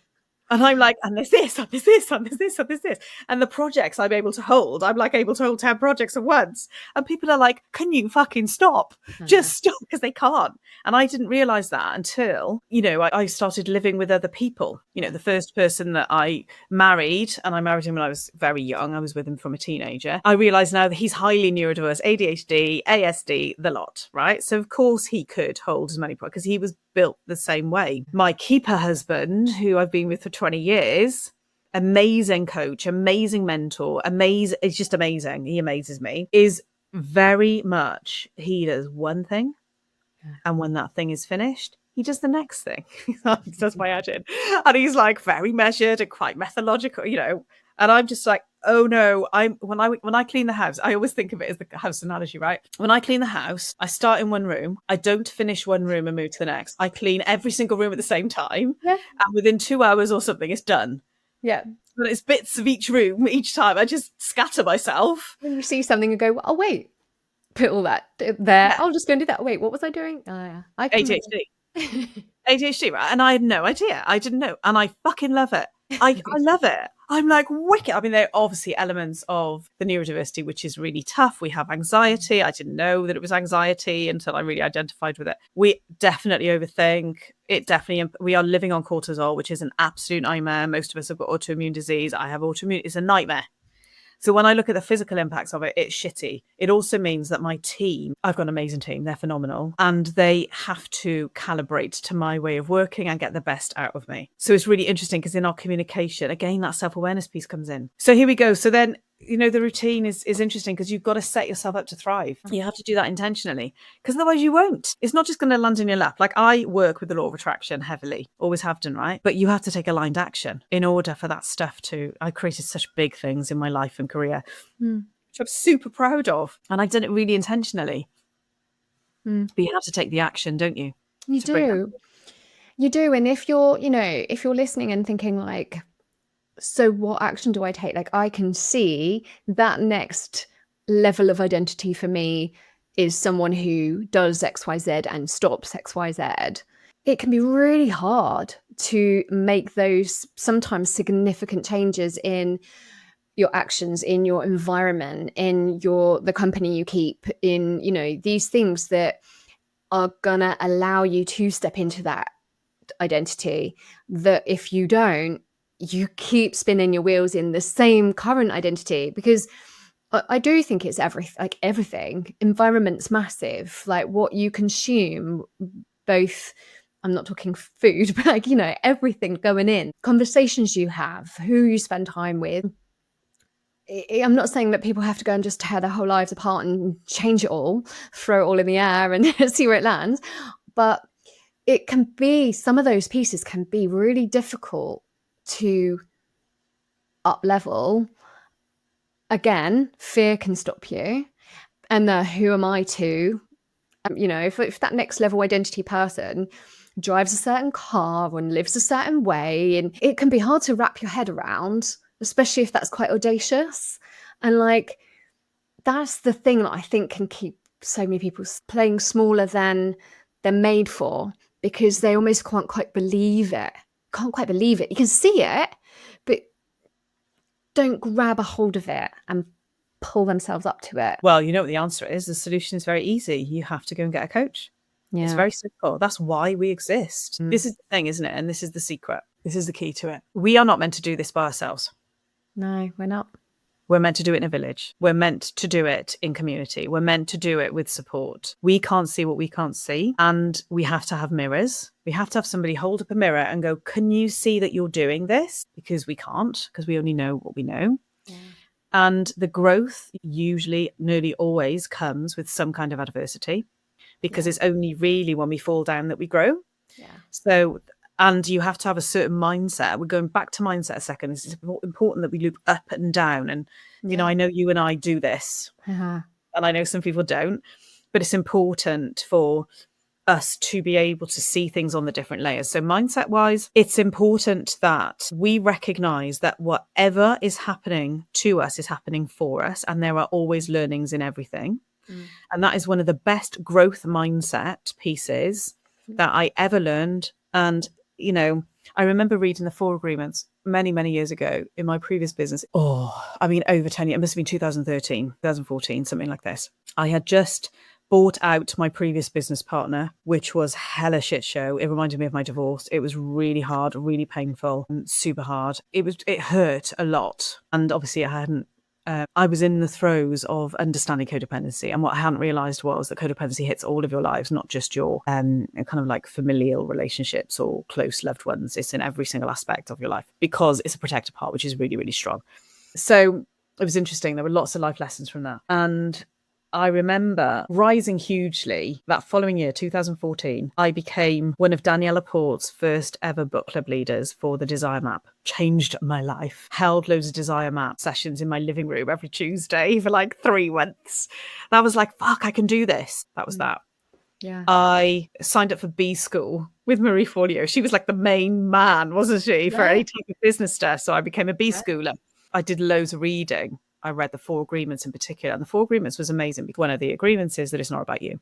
And I'm like, and there's this, and there's this, and there's this, and there's this. And the projects I'm able to hold, I'm like able to hold 10 projects at once. And people are like, can you fucking stop? Just stop, because they can't. And I didn't realize that until, I started living with other people. The first person that I married, and I married him when I was very young. I was with him from a teenager. I realize now that he's highly neurodiverse, ADHD, ASD, the lot, right? So of course he could hold as many projects because he was built the same way. My keeper husband, who I've been with for 20 years, amazing coach, amazing mentor, amazing. It's just amazing. He amazes me. Is very much, he does one thing, and when that thing is finished, he does the next thing. He does my edging. And he's like very measured and quite methodological, And I'm just like, oh no, when I clean the house, I always think of it as the house analogy, right? When I clean the house, I start in one room. I don't finish one room and move to the next. I clean every single room at the same time. Yeah. And within 2 hours or something, it's done. Yeah. But it's bits of each room each time. I just scatter myself. When you see something and go, oh, wait, put all that there. Yeah. I'll just go and do that. Wait, what was I doing? Oh, yeah. ADHD. ADHD, right? And I had no idea. I didn't know. And I fucking love it. I love it. I'm like wicked. I mean, there are obviously elements of the neurodiversity, which is really tough. We have anxiety. I didn't know that it was anxiety until I really identified with it. We definitely overthink. We are living on cortisol, which is an absolute nightmare. Most of us have got autoimmune disease. I have autoimmune. It's a nightmare. So when I look at the physical impacts of it, it's shitty. It also means that my team, I've got an amazing team, they're phenomenal, and they have to calibrate to my way of working and get the best out of me. So it's really interesting because in our communication, again, that self-awareness piece comes in. So here we go. So then the routine is interesting because you've got to set yourself up to thrive. You have to do that intentionally, because otherwise you won't. It's not just going to land in your lap. Like, I work with the law of attraction heavily, always have done, right? But you have to take aligned action in order for that stuff I created such big things in my life and career, which I'm super proud of. And I've done it really intentionally. But you have to take the action, don't you? You do. You do. And if you're listening and thinking like, so what action do I take? Like, I can see that next level of identity for me is someone who does XYZ and stops XYZ. It can be really hard to make those sometimes significant changes in your actions, in your environment, in the company you keep, in, these things that are gonna allow you to step into that identity, that if you don't, you keep spinning your wheels in the same current identity. Because I do think it's everything. Environment's massive. Like, what you consume, both, I'm not talking food, but like, everything going in, conversations you have, who you spend time with. I'm not saying that people have to go and just tear their whole lives apart and change it all, throw it all in the air and see where it lands. But it can be, some of those pieces can be really difficult to up level. Again, fear can stop you. And who am I to, if that next level identity person drives a certain car and lives a certain way, and it can be hard to wrap your head around, especially if that's quite audacious. And like, that's the thing that I think can keep so many people playing smaller than they're made for, because they almost can't quite believe it. You can see it, but don't grab a hold of it and pull themselves up to it. Well, you know what the answer is? The solution is very easy. You have to go and get a coach. Yeah. It's very simple. That's why we exist. This is the thing, isn't it? And this is the secret. This is the key to it. We are not meant to do this by ourselves. No, we're not. We're meant to do it in a village. We're meant to do it in community. We're meant to do it with support. We can't see what we can't see. And we have to have mirrors. We have to have somebody hold up a mirror and go, can you see that you're doing this? Because we can't, because we only know what we know. Yeah. And the growth usually, nearly always, comes with some kind of adversity, because it's only really when we fall down that we grow. Yeah. So, and you have to have a certain mindset. We're going back to mindset a second. It's important that we look up and down. And, I know you and I do this, and I know some people don't, but it's important for us to be able to see things on the different layers. So mindset wise, it's important that we recognize that whatever is happening to us is happening for us. And there are always learnings in everything. And that is one of the best growth mindset pieces that I ever learned. And, I remember reading the 4 agreements many, many years ago in my previous business. Over 10 years. It must have been 2013, 2014, something like this. I had just bought out my previous business partner, which was hella shit show. It reminded me of my divorce. It was really hard, really painful, and super hard. It hurt a lot. And obviously I was in the throes of understanding codependency. And what I hadn't realized was that codependency hits all of your lives, not just your kind of like familial relationships or close loved ones. It's in every single aspect of your life, because it's a protective part, which is really, really strong. So it was interesting. There were lots of life lessons from that. And I remember rising hugely that following year, 2014, I became one of Danielle Laporte's first ever book club leaders for the Desire Map. Changed my life. Held loads of Desire Map sessions in my living room every Tuesday for like 3 months. That was like, fuck, I can do this. That was that. Yeah. I signed up for B School with Marie Forleo. She was like the main man, wasn't she, for any type of business stuff. So I became a B schooler. I did loads of reading. I read the 4 agreements in particular, and the 4 agreements was amazing, because one of the agreements is that it's not about you.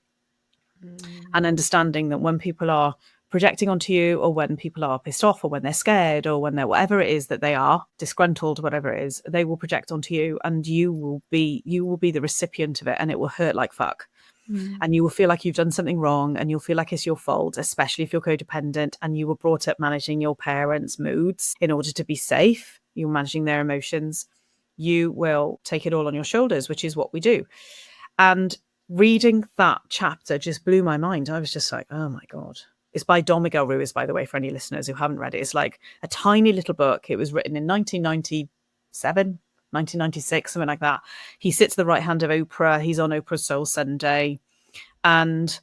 And understanding that when people are projecting onto you, or when people are pissed off, or when they're scared, or when they're whatever it is that they are, disgruntled, whatever it is, they will project onto you, and you will be the recipient of it, and it will hurt like fuck. And you will feel like you've done something wrong, and you'll feel like it's your fault, especially if you're codependent and you were brought up managing your parents' moods in order to be safe. You're managing their emotions. You will take it all on your shoulders, which is what we do. And reading that chapter just blew my mind. I was just like, oh my God. It's by Don Miguel Ruiz, by the way, for any listeners who haven't read it. It's like a tiny little book. It was written in 1997, 1996, something like that. He sits at the right hand of Oprah. He's on Oprah's Soul Sunday. And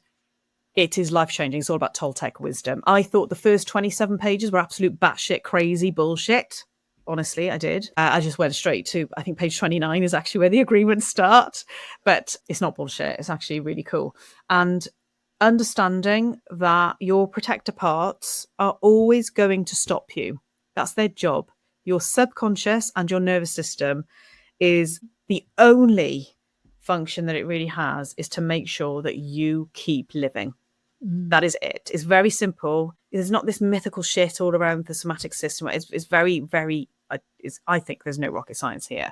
it is life-changing. It's all about Toltec wisdom. I thought the first 27 pages were absolute batshit crazy bullshit. Honestly, I did. I just went straight to, I think page 29 is actually where the agreements start. But it's not bullshit. It's actually really cool. And understanding that your protector parts are always going to stop you. That's their job. Your subconscious and your nervous system is the only function that it really has is to make sure that you keep living. That is it. It's very simple. There's not this mythical shit all around the somatic system. It's very, very, I think there's no rocket science here.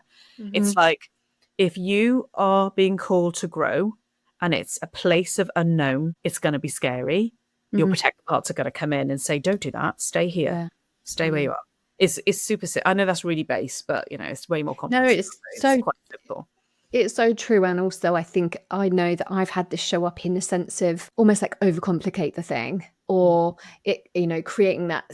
It's like, if you are being called to grow and it's a place of unknown, it's going to be scary. Your protective parts are going to come in and say, don't do that. Stay here. Stay where you are. It's super simple. I know that's really base, but it's way more complex. No, it's quite simple. It's so true. And also, I know that I've had this show up in the sense of almost like overcomplicate the thing, or it, creating that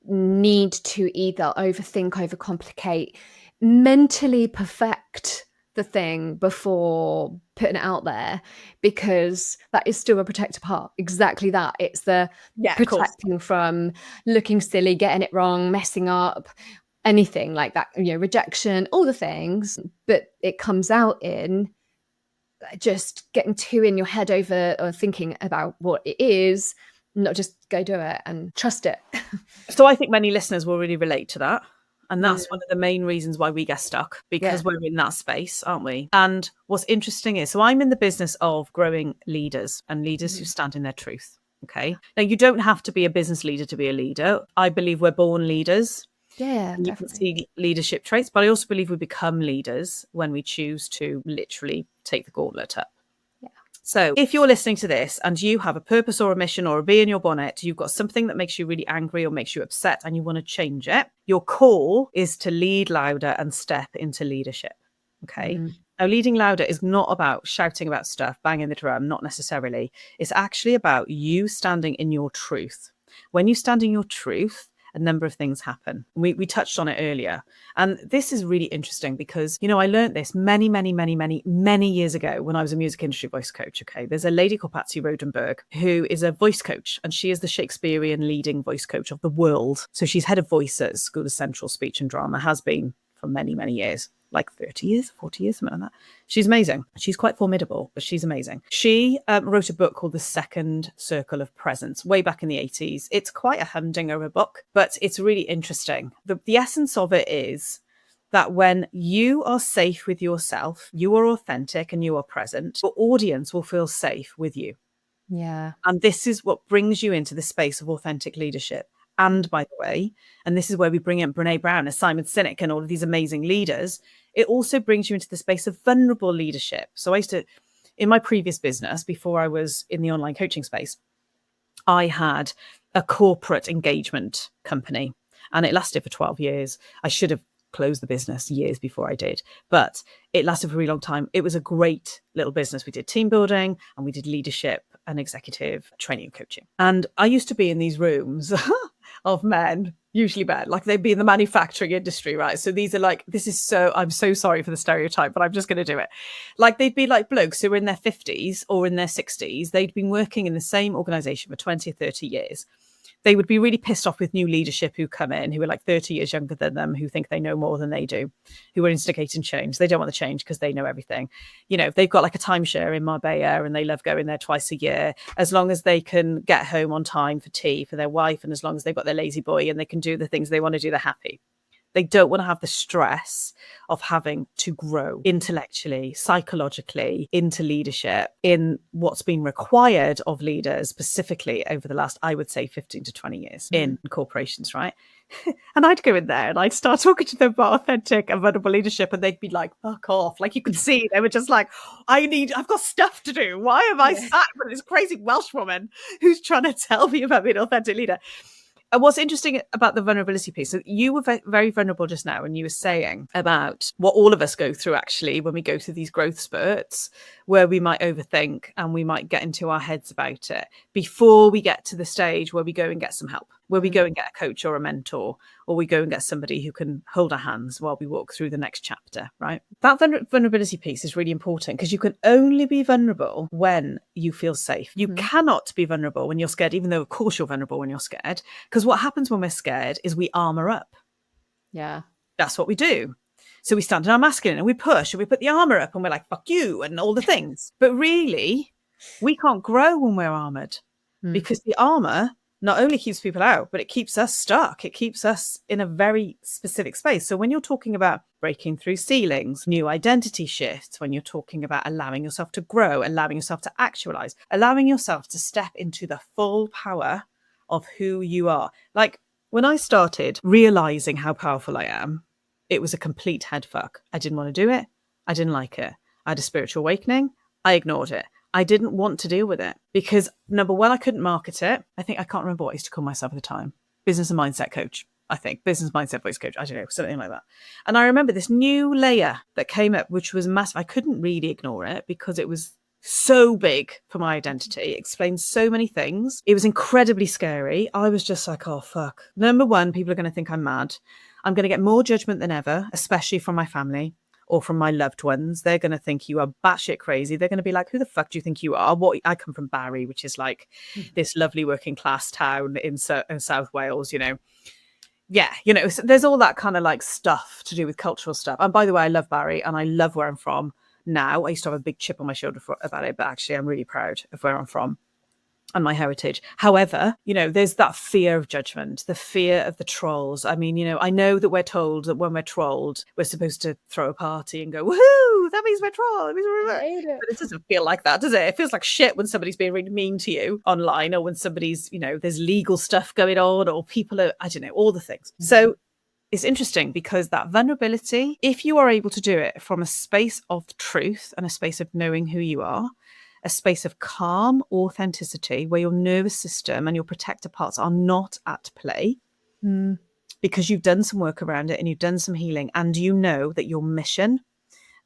need to either overthink, overcomplicate, mentally perfect the thing before putting it out there, because that is still a protective part. Exactly that. It's the protecting from looking silly, getting it wrong, messing up, anything like that, rejection, all the things. But it comes out in just getting too in your head over or thinking about what it is, not just go do it and trust it. So I think many listeners will really relate to that. And that's one of the main reasons why we get stuck, because we're in that space, aren't we? And what's interesting is, so I'm in the business of growing leaders and leaders who stand in their truth. Okay. Now, you don't have to be a business leader to be a leader. I believe we're born leaders. Yeah, you can see leadership traits, but I also believe we become leaders when we choose to literally take the gauntlet up. So if you're listening to this and you have a purpose or a mission or a bee in your bonnet, you've got something that makes you really angry or makes you upset and you want to change it, your call is to lead louder and step into leadership. Okay. Now, leading louder is not about shouting about stuff, banging the drum, not necessarily. It's actually about you standing in your truth. When you stand in your truth, a number of things happen. We touched on it earlier. And this is really interesting because, I learned this many, many, many, many, many years ago when I was a music industry voice coach. Okay. There's a lady called Patsy Rodenberg who is a voice coach, and she is the Shakespearean leading voice coach of the world. So she's head of voice at School of Central Speech and Drama, has been for many, many years. Like 30 years, 40 years, something like that. She's amazing. She's quite formidable, but she's amazing. She wrote a book called The Second Circle of Presence way back in the 80s. It's quite a humdinger of a book, but it's really interesting. The essence of it is that when you are safe with yourself, you are authentic and you are present, your audience will feel safe with you. Yeah. And this is what brings you into the space of authentic leadership. And by the way, and this is where we bring in Brené Brown and Simon Sinek and all of these amazing leaders, it also brings you into the space of vulnerable leadership. So I used to, in my previous business, before I was in the online coaching space, I had a corporate engagement company and it lasted for 12 years. I should have closed the business years before I did, but it lasted for a really long time. It was a great little business. We did team building and we did leadership and executive training and coaching. And I used to be in these rooms of men, usually men, like they'd be in the manufacturing industry, right? So these are like, I'm so sorry for the stereotype, but I'm just going to do it. Like they'd be like blokes who were in their 50s or in their 60s. They'd been working in the same organization for 20 or 30 years. They would be really pissed off with new leadership who come in, who are like 30 years younger than them, who think they know more than they do, who are instigating change. They don't want to change because they know everything. They've got like a timeshare in Marbella and they love going there twice a year. As long as they can get home on time for tea for their wife, and as long as they've got their lazy boy and they can do the things they want to do, they're happy. They don't want to have the stress of having to grow intellectually, psychologically into leadership in what's been required of leaders specifically over the last, I would say, 15 to 20 years in corporations, right? And I'd go in there and I'd start talking to them about authentic and vulnerable leadership and they'd be like, fuck off. Like you could see, they were just like, I've got stuff to do. Why am I sat with this crazy Welsh woman who's trying to tell me about being an authentic leader? And what's interesting about the vulnerability piece, so you were very vulnerable just now, and you were saying about what all of us go through actually when we go through these growth spurts, where we might overthink and we might get into our heads about it before we get to the stage where we go and get some help, where we go and get a coach or a mentor, or we go and get somebody who can hold our hands while we walk through the next chapter, right? That vulnerability piece is really important because you can only be vulnerable when you feel safe. You cannot be vulnerable when you're scared, even though, of course, you're vulnerable when you're scared, because what happens when we're scared is we armor up. Yeah. That's what we do. So we stand in our masculine and we push and we put the armor up and we're like, fuck you, and all the things. But really, we can't grow when we're armored because the armor not only keeps people out, but it keeps us stuck. It keeps us in a very specific space. So when you're talking about breaking through ceilings, new identity shifts, when you're talking about allowing yourself to grow, allowing yourself to actualize, allowing yourself to step into the full power of who you are. Like when I started realizing how powerful I am, it was a complete head fuck. I didn't want to do it. I didn't like it. I had a spiritual awakening. I ignored it. I didn't want to deal with it because, number one, I couldn't market it. I can't remember what I used to call myself at the time. Business and mindset coach, I think. Business mindset voice coach. I don't know, something like that. And I remember this new layer that came up, which was massive. I couldn't really ignore it because it was so big for my identity. It explained so many things. It was incredibly scary. I was just like, oh, fuck. Number one, people are going to think I'm mad. I'm going to get more judgment than ever, especially from my family or from my loved ones. They're going to think you are batshit crazy. They're going to be like, who the fuck do you think you are? I come from Barry, which is like this lovely working class town in South Wales, you know. Yeah, you know, so there's all that kind of like stuff to do with cultural stuff. And by the way, I love Barry and I love where I'm from now. I used to have a big chip on my shoulder about it, but actually I'm really proud of where I'm from and my heritage. However, you know, there's that fear of judgment, the fear of the trolls. I mean, you know, I know that we're told that when we're trolled, we're supposed to throw a party and go, woohoo, that means we're trolled. But it doesn't feel like that, does it? It feels like shit when somebody's being really mean to you online, or when somebody's, you know, there's legal stuff going on, or people are, I don't know, all the things. So it's interesting because that vulnerability, if you are able to do it from a space of truth and a space of knowing who you are, a space of calm authenticity where your nervous system and your protector parts are not at play because you've done some work around it and you've done some healing, and you know that your mission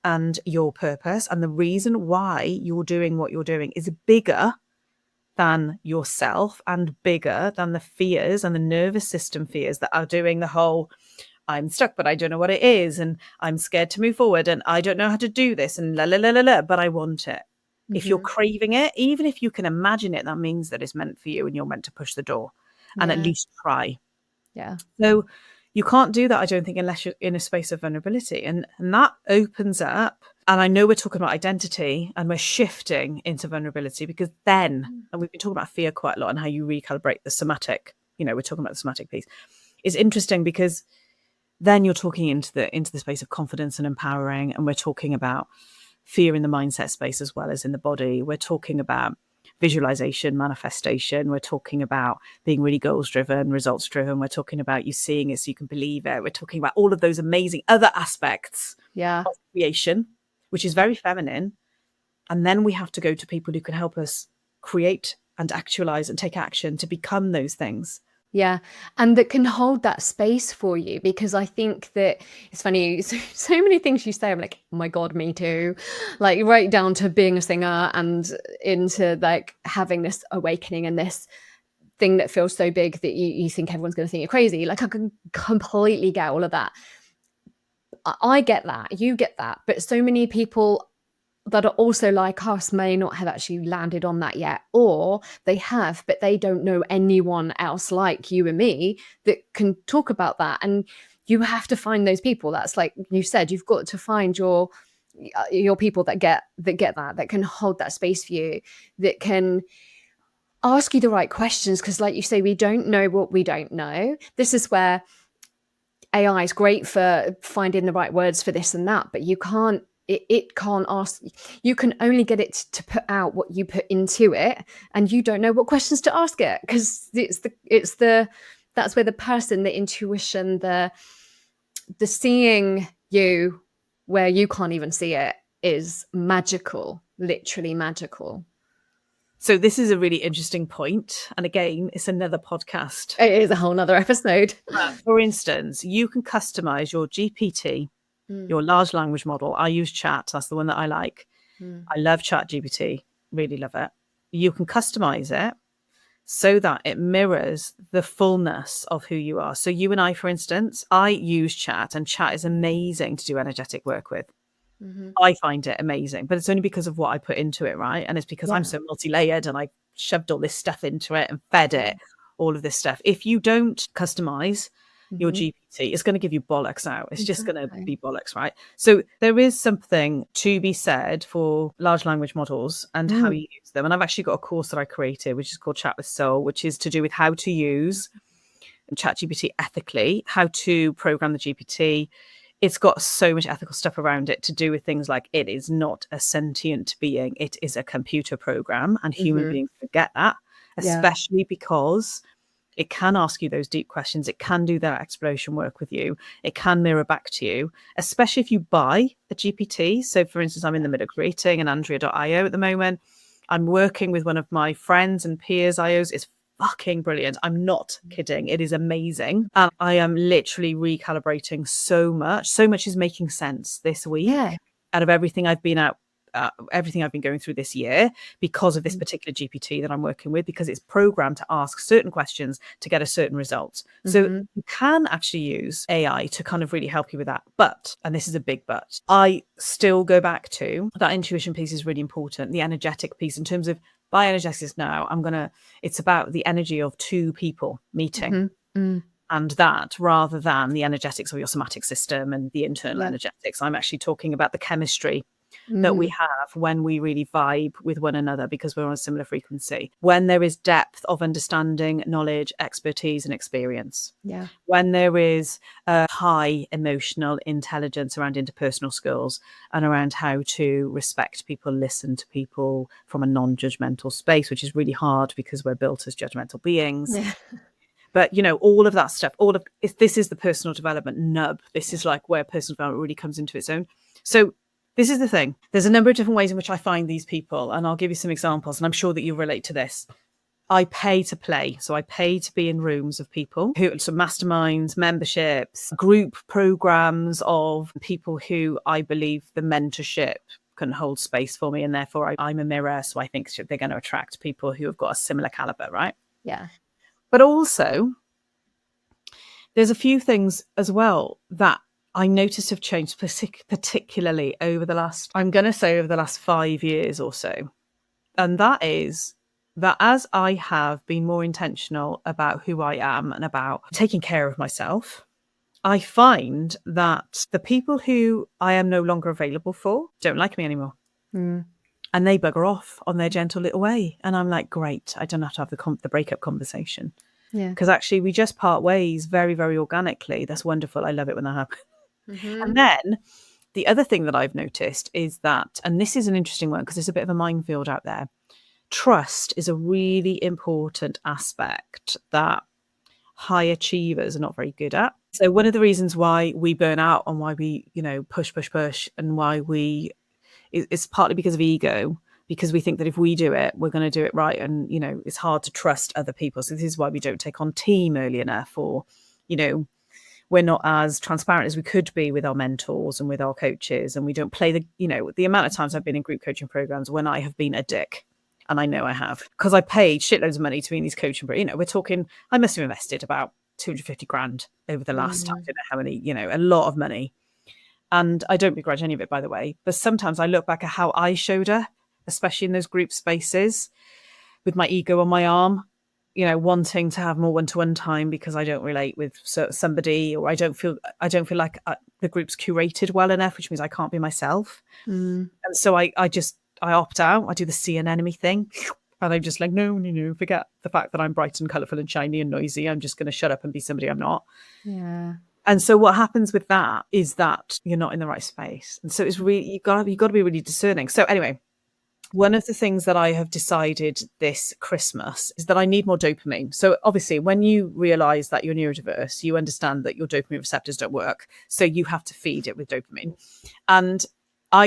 and your purpose and the reason why you're doing what you're doing is bigger than yourself and bigger than the fears and the nervous system fears that are doing the whole I'm stuck, but I don't know what it is, and I'm scared to move forward, and I don't know how to do this, and la la la la la, but I want it. If you're craving it, even if you can imagine it, that means that it's meant for you and you're meant to push the door and at least try. Yeah. So you can't do that, I don't think, unless you're in a space of vulnerability. And that opens up. And I know we're talking about identity and we're shifting into vulnerability because then, and we've been talking about fear quite a lot and how you recalibrate the somatic, you know, we're talking about the somatic piece. It's interesting because then you're talking into the space of confidence and empowering, and we're talking about fear in the mindset space as well as in the body. We're talking about visualization, manifestation. We're talking about being really goals driven, results driven. We're talking about you seeing it so you can believe it. We're talking about all of those amazing other aspects of creation, which is very feminine. And then we have to go to people who can help us create and actualize and take action to become those things. Yeah. And that can hold that space for you, because I think that it's funny, so many things you say, I'm like, oh my God, me too. Like right down to being a singer and into like having this awakening and this thing that feels so big that you think everyone's going to think you're crazy. Like I can completely get all of that. I get that. You get that. But so many people that are also like us may not have actually landed on that yet, or they have, but they don't know anyone else like you and me that can talk about that. And you have to find those people. That's like you said, you've got to find your people that get that can hold that space for you, that can ask you the right questions. Because like you say, we don't know what we don't know. This is where AI is great for finding the right words for this and that, but you can't, it can't ask. You can only get it to put out what you put into it, and you don't know what questions to ask it, because that's where the person, the intuition, the seeing you where you can't even see it is magical, literally magical. So this is a really interesting point. And again, it's another podcast. It is a whole nother episode. For instance, you can customize your GPT, your large language model. I use chat. That's the one that I like. I love ChatGPT, really love it. You can customize it so that it mirrors the fullness of who you are. So you and I, for instance, I use chat, and chat is amazing to do energetic work with. I find it amazing, but it's only because of what I put into it, right? And it's because I'm so multi-layered and I shoved all this stuff into it and fed it all of this stuff. If you don't customize your GPT, it's going to give you bollocks out. It's just going to be bollocks, right? So there is something to be said for large language models and how you use them. And I've actually got a course that I created, which is called Chat with Soul, which is to do with how to use ChatGPT ethically, how to program the GPT. It's got so much ethical stuff around it to do with things like it is not a sentient being. It is a computer program, and human beings forget that, especially because it can ask you those deep questions. It can do that exploration work with you. It can mirror back to you, especially if you buy a GPT. So for instance, I'm in the middle of creating an Andrea.io at the moment. I'm working with one of my friends and peers IOs. It's fucking brilliant. I'm not kidding. It is amazing. And I am literally recalibrating so much. So much is making sense this week out of everything I've been everything I've been going through this year because of this particular GPT that I'm working with, because it's programmed to ask certain questions to get a certain result. So you can actually use AI to kind of really help you with that. But, and this is a big but, I still go back to that intuition piece is really important. The energetic piece in terms of bioenergetics now, it's about the energy of two people meeting. And that rather than the energetics of your somatic system and the internal energetics, I'm actually talking about the chemistry that we have when we really vibe with one another because we're on a similar frequency. When there is depth of understanding, knowledge, expertise, and experience. Yeah. When there is a high emotional intelligence around interpersonal skills and around how to respect people, listen to people from a non-judgmental space, which is really hard because we're built as judgmental beings. Yeah. But, you know, all of that stuff, this is the personal development nub. This is like where personal development really comes into its own. So this is the thing. There's a number of different ways in which I find these people, and I'll give you some examples, and I'm sure that you relate to this. I pay to play. So I pay to be in rooms of people some masterminds, memberships, group programs of people who I believe the mentorship can hold space for me. And therefore I'm a mirror. So I think they're going to attract people who have got a similar caliber, right? Yeah. But also, there's a few things as well that I noticed have changed, particularly over the last 5 years or so. And that is that as I have been more intentional about who I am and about taking care of myself, I find that the people who I am no longer available for don't like me anymore. And they bugger off on their gentle little way. And I'm like, great, I don't have to have the breakup conversation. Yeah. Because actually we just part ways very, very organically. That's wonderful. I love it when that happens. And then the other thing that I've noticed is that, and this is an interesting one because there's a bit of a minefield out there, trust is a really important aspect that high achievers are not very good at. So one of the reasons why we burn out and why we, push, and why it's partly because of ego, because we think that if we do it, we're going to do it right. And, it's hard to trust other people. So this is why we don't take on team early enough, or, we're not as transparent as we could be with our mentors and with our coaches. And we don't play the amount of times I've been in group coaching programs when I have been a dick. And I know I have, because I paid shitloads of money to be in these coaching, we're talking, I must have invested about 250 grand over the last, I don't know how many, a lot of money. And I don't begrudge any of it, by the way. But sometimes I look back at how I showed up, especially in those group spaces with my ego on my arm, wanting to have more one-to-one time because I don't relate with somebody, or I don't feel like the group's curated well enough, which means I can't be myself. And so I opt out. I do the see an enemy thing. And I'm just like, no, forget the fact that I'm bright and colourful and shiny and noisy. I'm just going to shut up and be somebody I'm not. Yeah. And so what happens with that is that you're not in the right space. And so it's really, you've got to be really discerning. So anyway, one of the things that I have decided this Christmas is that I need more dopamine. So obviously, when you realize that you're neurodiverse, you understand that your dopamine receptors don't work. So you have to feed it with dopamine. And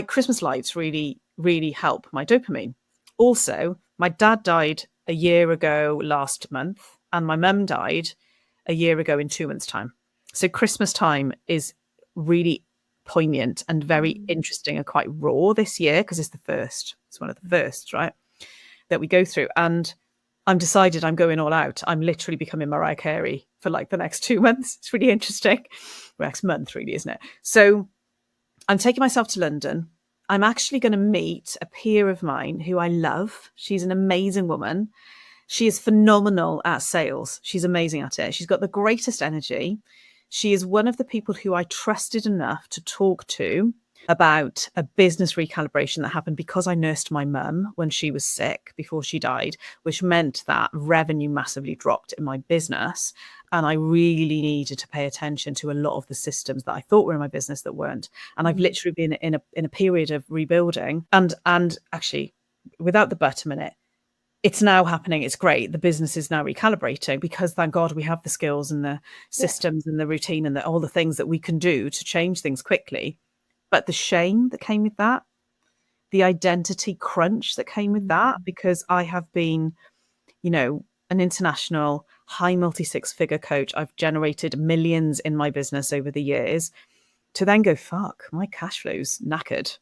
Christmas lights really, really help my dopamine. Also, my dad died a year ago last month, and my mum died a year ago in 2 months' time. So Christmas time is really poignant and very interesting and quite raw this year, because it's one of the first, right, that we go through. And I'm decided I'm going all out. I'm literally becoming Mariah Carey for like the next 2 months. It's really interesting. Next month, really, isn't it? So I'm taking myself to London. I'm actually going to meet a peer of mine who I love. She's an amazing woman. She is phenomenal at sales. She's amazing at it. She's got the greatest energy. She is one of the people who I trusted enough to talk to about a business recalibration that happened because I nursed my mum when she was sick before she died, which meant that revenue massively dropped in my business. And I really needed to pay attention to a lot of the systems that I thought were in my business that weren't. And I've literally been in a period of rebuilding. And actually, without the but a minute, it's now happening. It's great. The business is now recalibrating because, thank God, we have the skills and the systems and the routine and all the things that we can do to change things quickly. But the shame that came with that, the identity crunch that came with that, because I have been, an international high multi-six-figure coach. I've generated millions in my business over the years, to then go, fuck, my cash flow's knackered.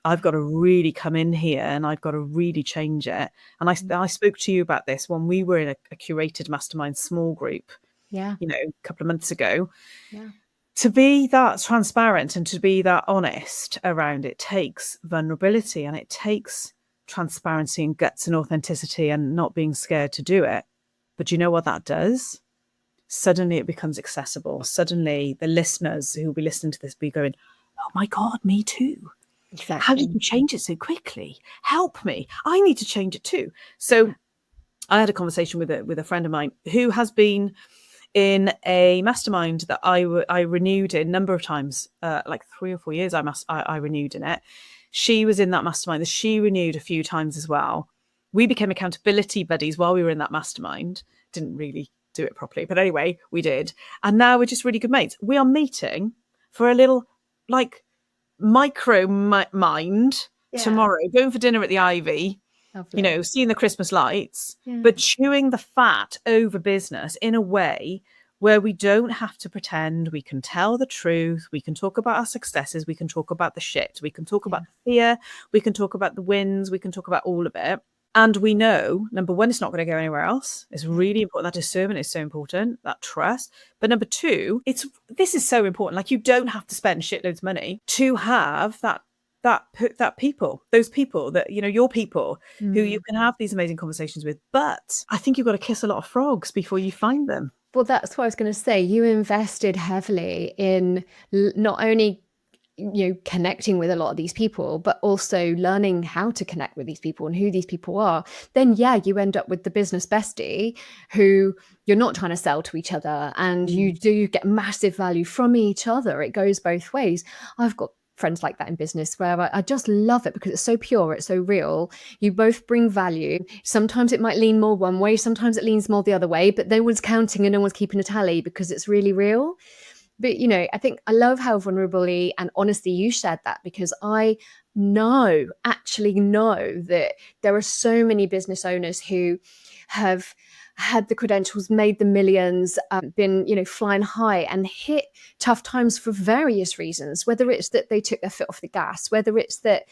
I've got to really come in here and I've got to really change it. And I spoke to you about this when we were in a curated mastermind small group, a couple of months ago. Yeah. To be that transparent and to be that honest around it takes vulnerability, and it takes transparency and guts and authenticity and not being scared to do it. But you know what that does? Suddenly it becomes accessible. Suddenly the listeners who will be listening to this be going, oh my God, me too. Exactly. How did you change it so quickly? Help me. I need to change it too. So I had a conversation with a friend of mine who has been in a mastermind that I renewed a number of times, like 3 or 4 years I renewed in it. She was in that mastermind that she renewed a few times as well. We became accountability buddies while we were in that mastermind. Didn't really do it properly, but anyway, we did. And now we're just really good mates. We are meeting for a little like micro mind tomorrow, going for dinner at the Ivy. Lovely. Seeing the Christmas lights, but chewing the fat over business in a way where we don't have to pretend. We can tell the truth. We can talk about our successes. We can talk about the shit. We can talk about the fear. We can talk about the wins. We can talk about all of it. And we know, number one, it's not going to go anywhere else. It's really important. That discernment is so important, that trust. But number two, this is so important. Like, you don't have to spend shitloads of money to have those people that, your people who you can have these amazing conversations with. But I think you've got to kiss a lot of frogs before you find them. Well, that's what I was going to say. You invested heavily in not only connecting with a lot of these people, but also learning how to connect with these people and who these people are. Then you end up with the business bestie who you're not trying to sell to each other, and you do get massive value from each other. It goes both ways. I've got friends like that in business where I just love it because it's so pure, it's so real. You both bring value. Sometimes it might lean more one way, sometimes it leans more the other way, but no one's counting and no one's keeping a tally because it's really real. But, I think I love how vulnerably and honestly you shared that, because I actually know that there are so many business owners who have had the credentials, made the millions, been, flying high and hit tough times for various reasons, whether it's that they took their foot off the gas, whether it's that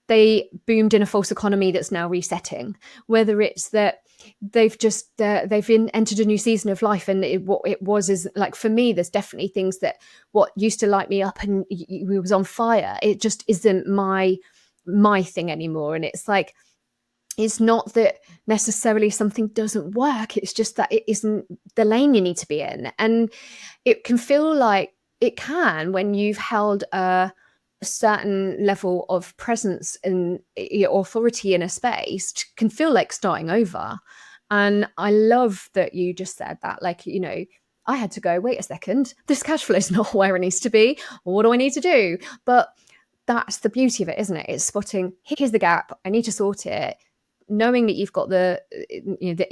they boomed in a false economy that's now resetting, whether it's that they've just entered a new season of life, and what it was is, like, for me, there's definitely things that what used to light me up and we was on fire, it just isn't my thing anymore. And it's like, it's not that necessarily something doesn't work, it's just that it isn't the lane you need to be in. And it can feel like it can, when you've held a certain level of presence and authority in a space, can feel like starting over. And I love that you just said that, like, I had to go, wait a second, this cash flow is not where it needs to be. What do I need to do? But that's the beauty of it, isn't it? It's spotting, here's the gap, I need to sort it, knowing that you've got the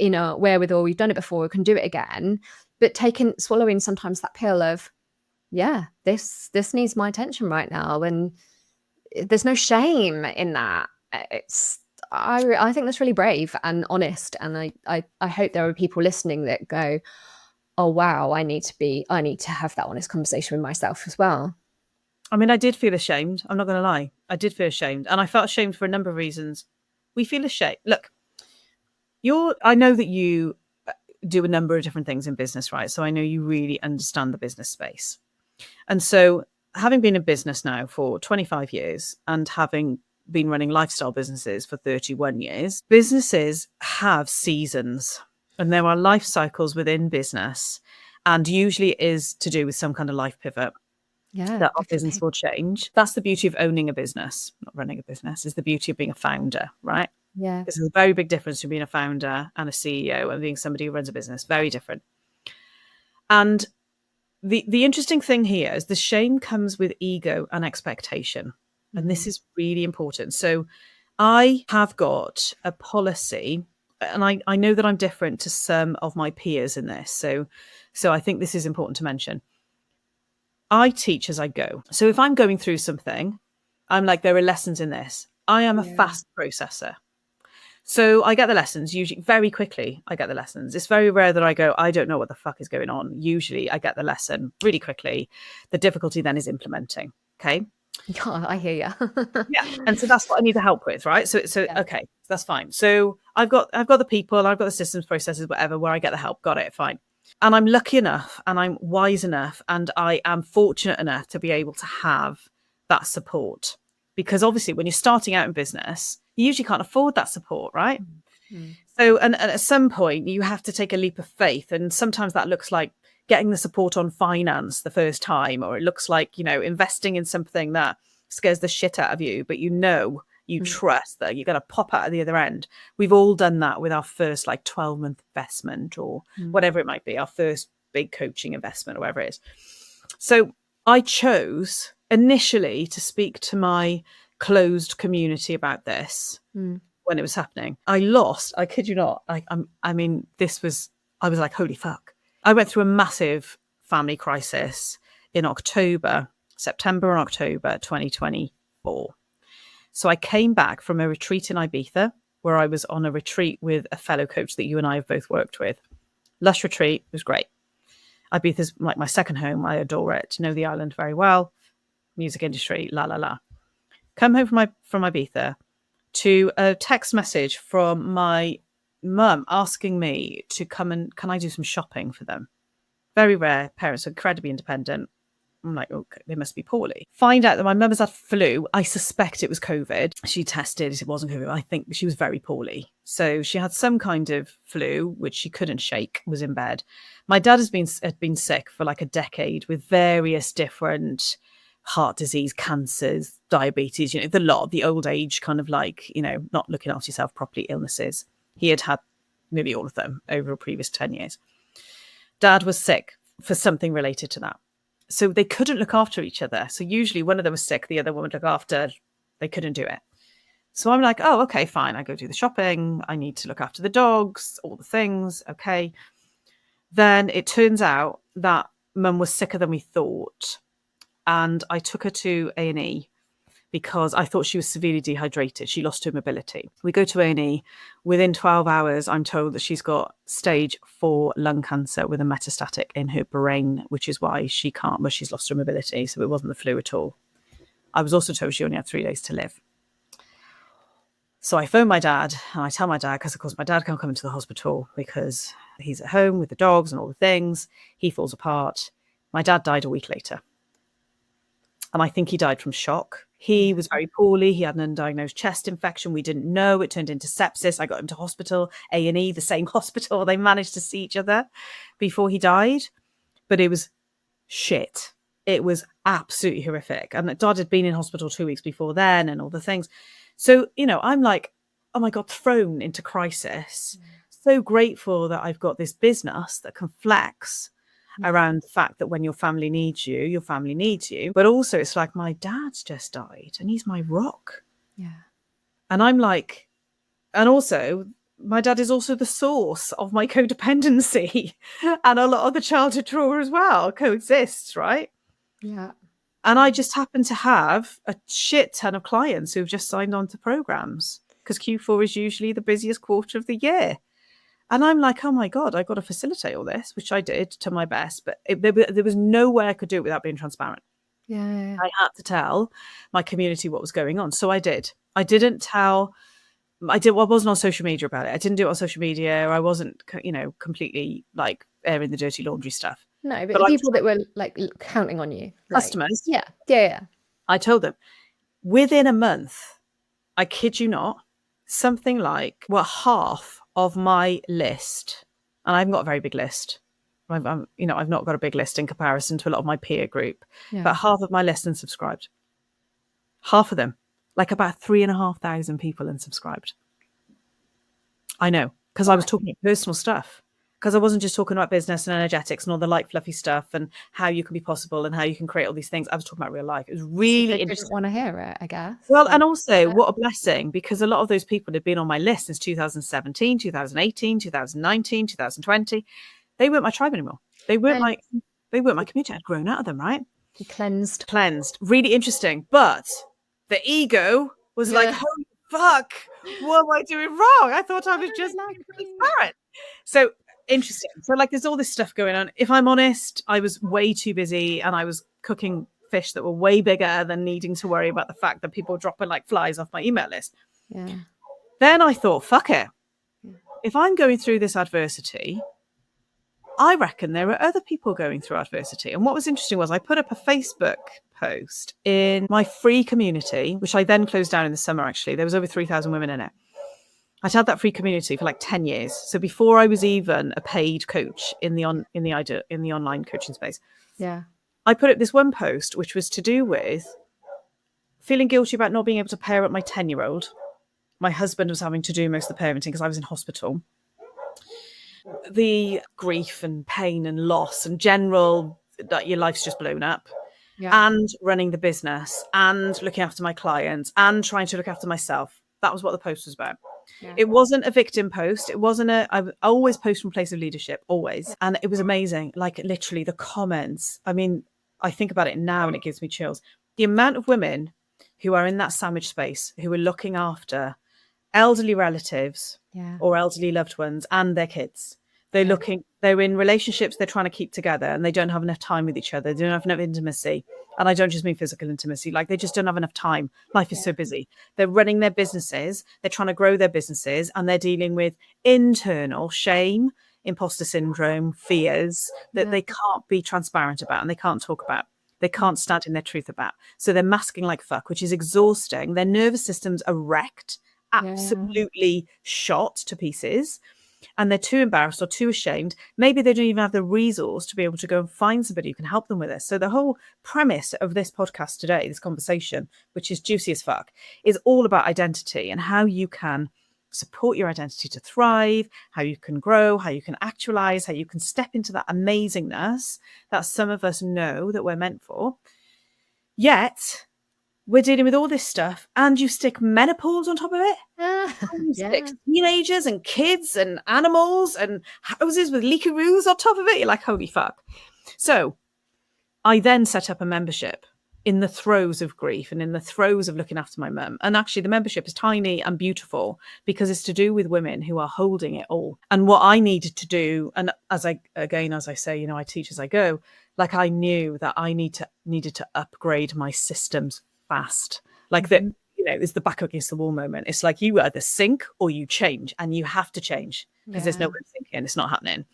inner wherewithal, we've done it before, we can do it again, but swallowing sometimes that pill of, this needs my attention right now. And there's no shame in that. I think that's really brave and honest. And I hope there are people listening that go, oh wow, I need to have that honest conversation with myself as well. I mean, I did feel ashamed. I'm not going to lie. I did feel ashamed. And I felt ashamed for a number of reasons. We feel ashamed. Look, I know that you do a number of different things in business, right? So I know you really understand the business space. And so having been in business now for 25 years and having been running lifestyle businesses for 31 years, businesses have seasons and there are life cycles within business. And usually it is to do with some kind of life pivot. Yeah, That our definitely. business will change. That's the beauty of owning a business, not running a business, is the beauty of being a founder, right? Yeah. There's a very big difference between being a founder and a CEO and being somebody who runs a business. Very different. And the interesting thing here is the shame comes with ego and expectation. And this is really important. So I have got a policy, and I know that I'm different to some of my peers in this. So I think this is important to mention. I teach as I go. So if I'm going through something, I'm like, there are lessons in this. I am a fast processor. So I get the lessons usually very quickly. I get the lessons. It's very rare that I go, I don't know what the fuck is going on. Usually I get the lesson really quickly. The difficulty then is implementing. Okay. Oh, I hear you. Yeah. And so that's what I need the help with, right? So okay, that's fine. So I've got the people, I've got the systems, processes, whatever, where I get the help. Got it, fine. And I'm lucky enough and I'm wise enough and I am fortunate enough to be able to have that support. Because obviously when you're starting out in business, you usually can't afford that support, right? So, and at some point you have to take a leap of faith. And sometimes that looks like getting the support on finance the first time, or it looks like, investing in something that scares the shit out of you, but you trust that you're going to pop out at the other end. We've all done that with our first 12-month investment or whatever it might be, our first big coaching investment or whatever it is. So I chose initially to speak to my closed community about this when it was happening. I kid you not. I was like, holy fuck. I went through a massive family crisis in September and October 2024. So I came back from a retreat in Ibiza where I was on a retreat with a fellow coach that you and I have both worked with. Lush retreat, it was great. Ibiza's like my second home. I adore it. Know the island very well. Music industry, la la la. Come home from Ibiza to a text message from my mum asking me to come and can I do some shopping for them? Very rare. Parents are incredibly independent. I'm like, okay, they must be poorly. Find out that my mum has had flu. I suspect it was COVID. She tested, it wasn't COVID. I think she was very poorly. So she had some kind of flu, which she couldn't shake, was in bed. My dad had been sick for like a decade with various different heart disease, cancers, diabetes, the lot of the old age kind of not looking after yourself properly illnesses. He had nearly all of them over a previous 10 years. Dad was sick for something related to that. So they couldn't look after each other. So usually one of them was sick, the other one would look after. They couldn't do it. So I'm like, oh, okay, fine. I go do the shopping. I need to look after the dogs, all the things. Okay. Then it turns out that mum was sicker than we thought. And I took her to A&E because I thought she was severely dehydrated. She lost her mobility. We go to A&E. Within 12 hours, I'm told that she's got stage 4 lung cancer with a metastatic in her brain, which is why she's lost her mobility. So it wasn't the flu at all. I was also told she only had 3 days to live. So I phone my dad and I tell my dad, because of course my dad can't come into the hospital because he's at home with the dogs and all the things. He falls apart. My dad died a week later. And I think he died from shock. He was very poorly. He had an undiagnosed chest infection. We didn't know. It turned into sepsis. I got him to hospital, A&E, the same hospital. They managed to see each other before he died. But it was shit. It was absolutely horrific. And Dad had been in hospital 2 weeks before then and all the things. So, I'm like, oh my God, thrown into crisis. So grateful that I've got this business that can flex around the fact that when your family needs you. But also it's like my dad's just died and he's my rock. Yeah. And I'm like, and also my dad is also the source of my codependency and a lot of the childhood trauma as well coexists, right? Yeah. And I just happen to have a shit ton of clients who've just signed on to programs because Q4 is usually the busiest quarter of the year. And I'm like, oh my God, I got to facilitate all this, which I did to my best. But there was no way I could do it without being transparent. Yeah. I had to tell my community what was going on. So I did. I wasn't on social media about it. I didn't do it on social media. I wasn't, completely like airing the dirty laundry stuff. No, but But the I people that were like counting on you, like, customers, yeah. I told them within a month, I kid you not, something like half of my list, and I haven't got a very big list. I've not got a big list in comparison to a lot of my peer group, but half of my list unsubscribed. Half of them, like about 3,500 people unsubscribed. I know, because I was talking about personal stuff. Because I wasn't just talking about business and energetics and all the light, fluffy stuff and how you can be possible and how you can create all these things. I was talking about real life. It was really They interesting. didn't want to hear it, I guess. Well, and also what a blessing, because a lot of those people had been on my list since 2017, 2018, 2019, 2020. They weren't my tribe anymore. They weren't my community. I'd grown out of them, right? You cleansed. Really interesting. But the ego was like, holy fuck, what am I doing wrong? I thought I was just transparent. So interesting. So like there's all this stuff going on. If I'm honest, I was way too busy and I was cooking fish that were way bigger than needing to worry about the fact that people were dropping like flies off my email list. Yeah. Then I thought, fuck it. If I'm going through this adversity, I reckon there are other people going through adversity. And what was interesting was I put up a Facebook post in my free community, which I then closed down in the summer, actually. There was over 3,000 women in it. I'd had that free community for like 10 years. So before I was even a paid coach in the online coaching space. Yeah. I put up this one post, which was to do with feeling guilty about not being able to parent my 10-year-old. My husband was having to do most of the parenting because I was in hospital. The grief and pain and loss and general that your life's just blown up. Yeah. And running the business and looking after my clients and trying to look after myself. That was what the post was about. Yeah. It wasn't a victim post. It wasn't I always post from a place of leadership, always. And it was amazing. Like literally the comments. I mean, I think about it now and it gives me chills. The amount of women who are in that sandwich space, who are looking after elderly relatives or elderly loved ones and their kids. They're in relationships they're trying to keep together and they don't have enough time with each other. They don't have enough intimacy. And I don't just mean physical intimacy, like they just don't have enough time. Life is so busy. They're running their businesses. They're trying to grow their businesses and they're dealing with internal shame, imposter syndrome, fears that they can't be transparent about and they can't talk about. They can't stand in their truth about. So they're masking like fuck, which is exhausting. Their nervous systems are wrecked, absolutely shot to pieces. And they're too embarrassed or too ashamed. Maybe they don't even have the resource to be able to go and find somebody who can help them with this. So the whole premise of this podcast today, this conversation, which is juicy as fuck, is all about identity and how you can support your identity to thrive, how you can grow, how you can actualize, how you can step into that amazingness that some of us know that we're meant for. Yet we're dealing with all this stuff and you stick menopause on top of it. You stick teenagers and kids and animals and houses with leaky roofs on top of it. You're like, holy fuck. So I then set up a membership in the throes of grief and in the throes of looking after my mum. And actually the membership is tiny and beautiful because it's to do with women who are holding it all. And what I needed to do, and as I say, I teach as I go, like I knew that I needed to upgrade my systems fast. Like that, it's the back against the wall moment. It's like you either sink or you change, and you have to change because there's no one sinking. It's not happening.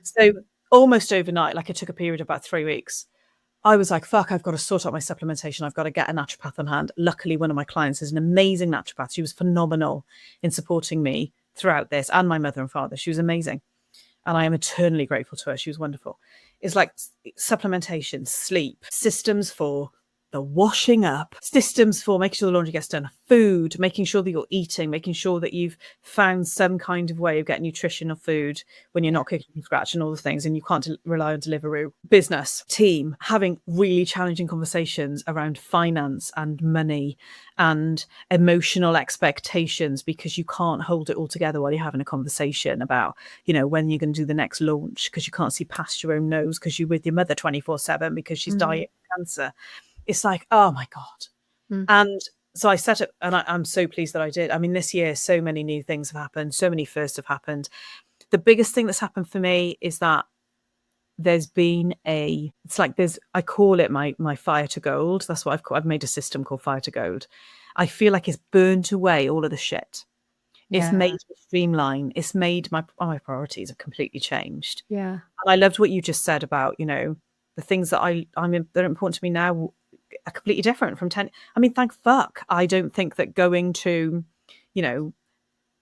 So almost overnight, like it took a period of about 3 weeks, I was like, fuck, I've got to sort out my supplementation. I've got to get a naturopath on hand. Luckily, one of my clients is an amazing naturopath. She was phenomenal in supporting me throughout this, and my mother and father. She was amazing. And I am eternally grateful to her. She was wonderful. It's like supplementation, sleep, systems for the washing up, systems for making sure the laundry gets done, food, making sure that you're eating, making sure that you've found some kind of way of getting nutritional food when you're not cooking from scratch and all the things, and you can't rely on Deliveroo. Business, team, having really challenging conversations around finance and money and emotional expectations, because you can't hold it all together while you're having a conversation about, when you're going to do the next launch, because you can't see past your own nose because you're with your mother 24/7 because she's dying of cancer. It's like, oh my God. And so I set up, and I'm so pleased that I did. I mean, this year, so many new things have happened. So many firsts have happened. The biggest thing that's happened for me is that there's been I call it my fire to gold. That's what I've made a system called Fire to Gold. I feel like it's burnt away all of the shit. It's made me streamline. It's made my priorities have completely changed. Yeah. And I loved what you just said about, the things that that are important to me now are completely different from 10. I mean, thank fuck. I don't think that going to, the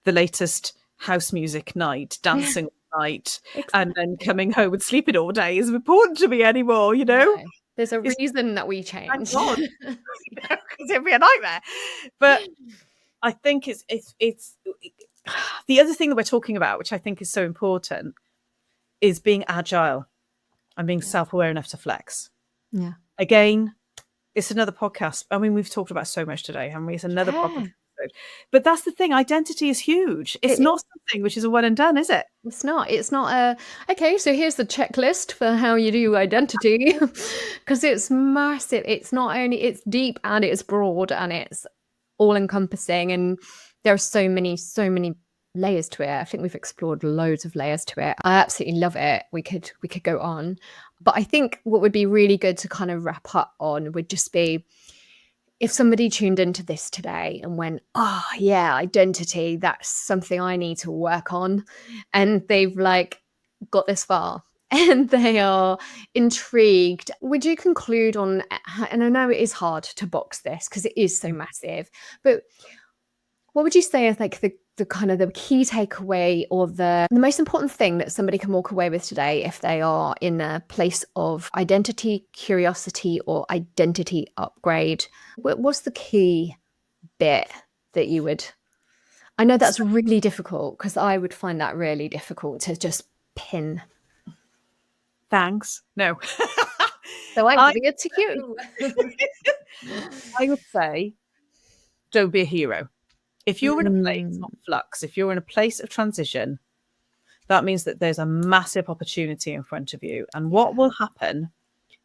latest house music night, dancing all night, and then coming home and sleeping all day is important to me anymore, No, there's a reason that we Thank change. God. Because it'd be a nightmare. But I think it's the other thing that we're talking about, which I think is so important, is being agile and being self-aware enough to flex. Yeah. Again, it's another podcast. I mean, we've talked about so much today, haven't we? It's another podcast episode. But that's the thing. Identity is huge. It's not something which is a one and done, is it? It's not okay, so here's the checklist for how you do identity, because it's massive. It's not only, it's deep and it's broad and it's all encompassing, and there are so many layers to it. I think we've explored loads of layers to it. I absolutely love it. We could go on, but I think what would be really good to kind of wrap up on would just be, if somebody tuned into this today and went, oh yeah, identity, that's something I need to work on, and they've got this far and they are intrigued, would you conclude on, and I know it is hard to box this because it is so massive, but what would you say is the kind of the key takeaway, or the most important thing that somebody can walk away with today if they are in a place of identity curiosity or identity upgrade? What's the key bit that you would? I know that's really difficult, because I would find that really difficult to just pin. Thanks. No. So I'm giving it to you. I would say, don't be a hero. If you're in a place of flux, if you're in a place of transition, that means that there's a massive opportunity in front of you. And what will happen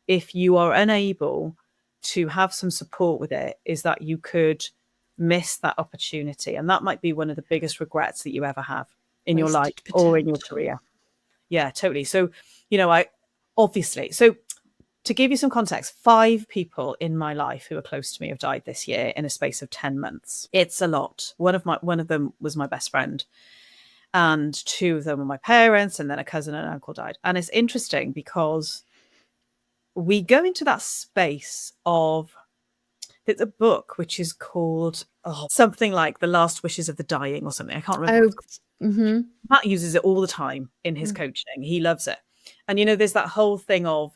if you are unable to have some support with it is that you could miss that opportunity. And that might be one of the biggest regrets that you ever have in your life or in your career. Yeah, totally. So, to give you some context, 5 people in my life who are close to me have died this year in a space of 10 months. It's a lot. One of them was my best friend, and 2 of them were my parents, and then a cousin and uncle died. And it's interesting because we go into that space of, there's a book which is called something like The Last Wishes of the Dying or something. I can't remember. Matt uses it all the time in his coaching. He loves it. And, there's that whole thing of,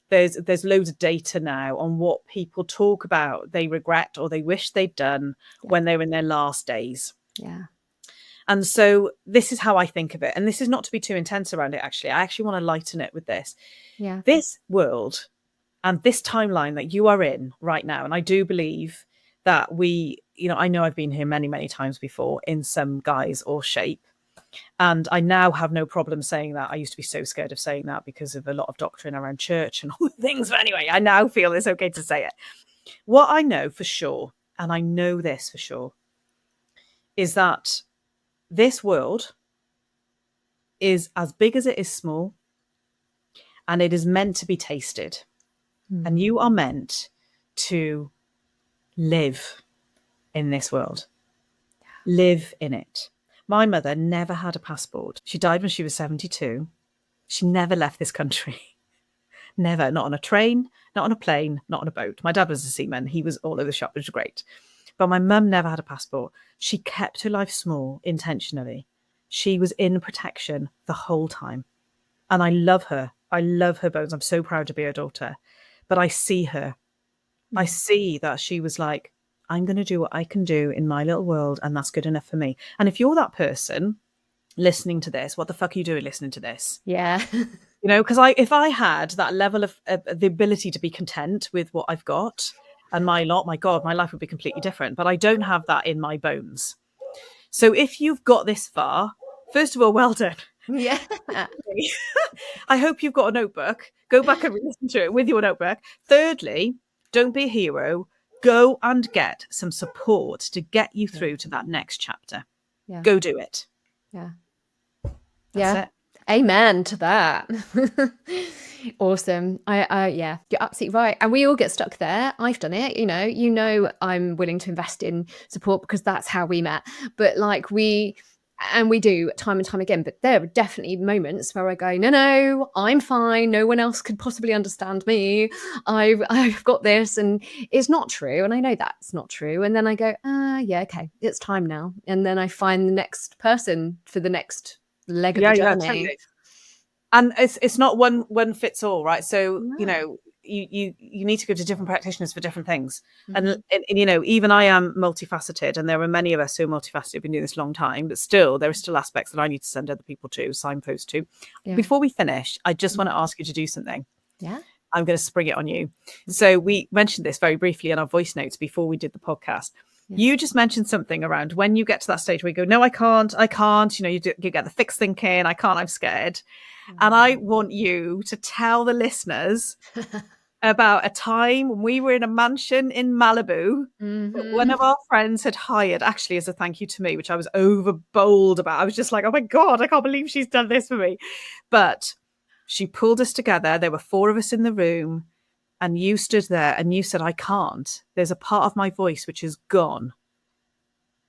there's loads of data now on what people talk about they regret or they wish they'd done when they were in their last days. Yeah. And so this is how I think of it. And this is not to be too intense around it, actually. I actually want to lighten it with this. Yeah. This world and this timeline that you are in right now, and I do believe that I know I've been here many, many times before in some guise or shape. And I now have no problem saying that. I used to be so scared of saying that because of a lot of doctrine around church and all the things. But anyway, I now feel it's okay to say it. What I know for sure, and I know this for sure, is that this world is as big as it is small, and it is meant to be tasted. And you are meant to live in this world. Live in it. My mother never had a passport. She died when she was 72. She never left this country. Never. Not on a train, not on a plane, not on a boat. My dad was a seaman. He was all over the shop, which was great. But my mum never had a passport. She kept her life small intentionally. She was in protection the whole time. And I love her. I love her bones. I'm so proud to be her daughter. But I see her. I see that she was like, I'm going to do what I can do in my little world, and that's good enough for me. And if you're that person listening to this, what the fuck are you doing listening to this? Yeah. Because if I had that level of the ability to be content with what I've got and my lot, my God, my life would be completely different. But I don't have that in my bones. So if you've got this far, first of all, well done. Yeah. I hope you've got a notebook. Go back and listen to it with your notebook. Thirdly, don't be a hero. Go and get some support to get you through to that next chapter. Yeah. Go do it. Yeah. That's it. Amen to that. Awesome. Yeah, you're absolutely right. And we all get stuck there. I've done it, I'm willing to invest in support because that's how we met. But like we do time and time again. But there are definitely moments where I go, no, I'm fine. No one else could possibly understand me. I've got this, and it's not true. And I know that's not true. And then I go, yeah, okay, it's time now. And then I find the next person for the next leg of the journey. Totally. And it's not one fits all, right? So you need to go to different practitioners for different things. And even I am multifaceted, and there are many of us who are multifaceted who've been doing this a long time, but still there are still aspects that I need to send other people to, signpost to. Before we finish, I just want to ask you to do something. I'm going to spring it on you. So we mentioned this very briefly in our voice notes before we did the podcast. You just mentioned something around when you get to that stage where you go, no, I can't, you get the fixed thinking, I can't, I'm scared. And I want you to tell the listeners about a time when we were in a mansion in Malibu that one of our friends had hired, actually as a thank you to me, which I was over bold about. I was just like, oh my God, I can't believe she's done this for me. But she pulled us together. There were 4 of us in the room. And you stood there and you said, I can't. There's a part of my voice which is gone.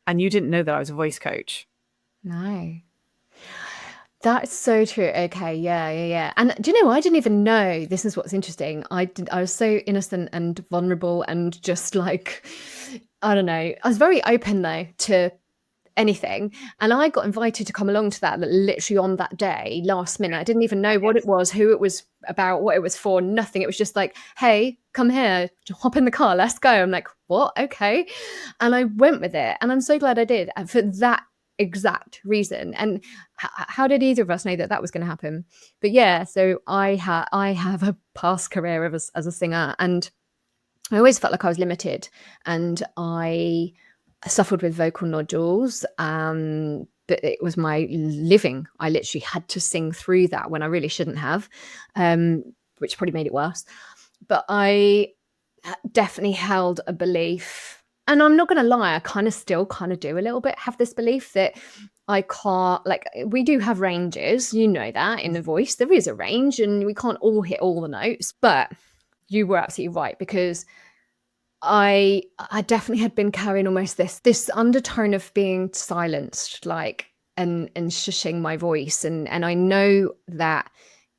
And you didn't know that I was a voice coach. No. That's so true. Okay. Yeah. And do you know, I didn't even know, this is what's interesting. I was so innocent and vulnerable and just like, I don't know. I was very open though to anything, and I got invited to come along to that literally on that day, last minute. I didn't even know what it was, who it was about, what it was for, nothing. It was just like, hey, come here, hop in the car, let's go. I'm like, what? Okay. And I went with it, and I'm so glad I did, for that exact reason. And how did either of us know that was going to happen? But yeah, so I have a past career as a singer, and I always felt like I was limited, and I suffered with vocal nodules, but it was my living. I literally had to sing through that when I really shouldn't have, which probably made it worse. But I definitely held a belief, and I'm not going to lie, I still do a little bit have this belief that I can't, like, we do have ranges, that in the voice, there is a range and we can't all hit all the notes. But you were absolutely right, because I definitely had been carrying almost this undertone of being silenced, like, and shushing my voice. And I know that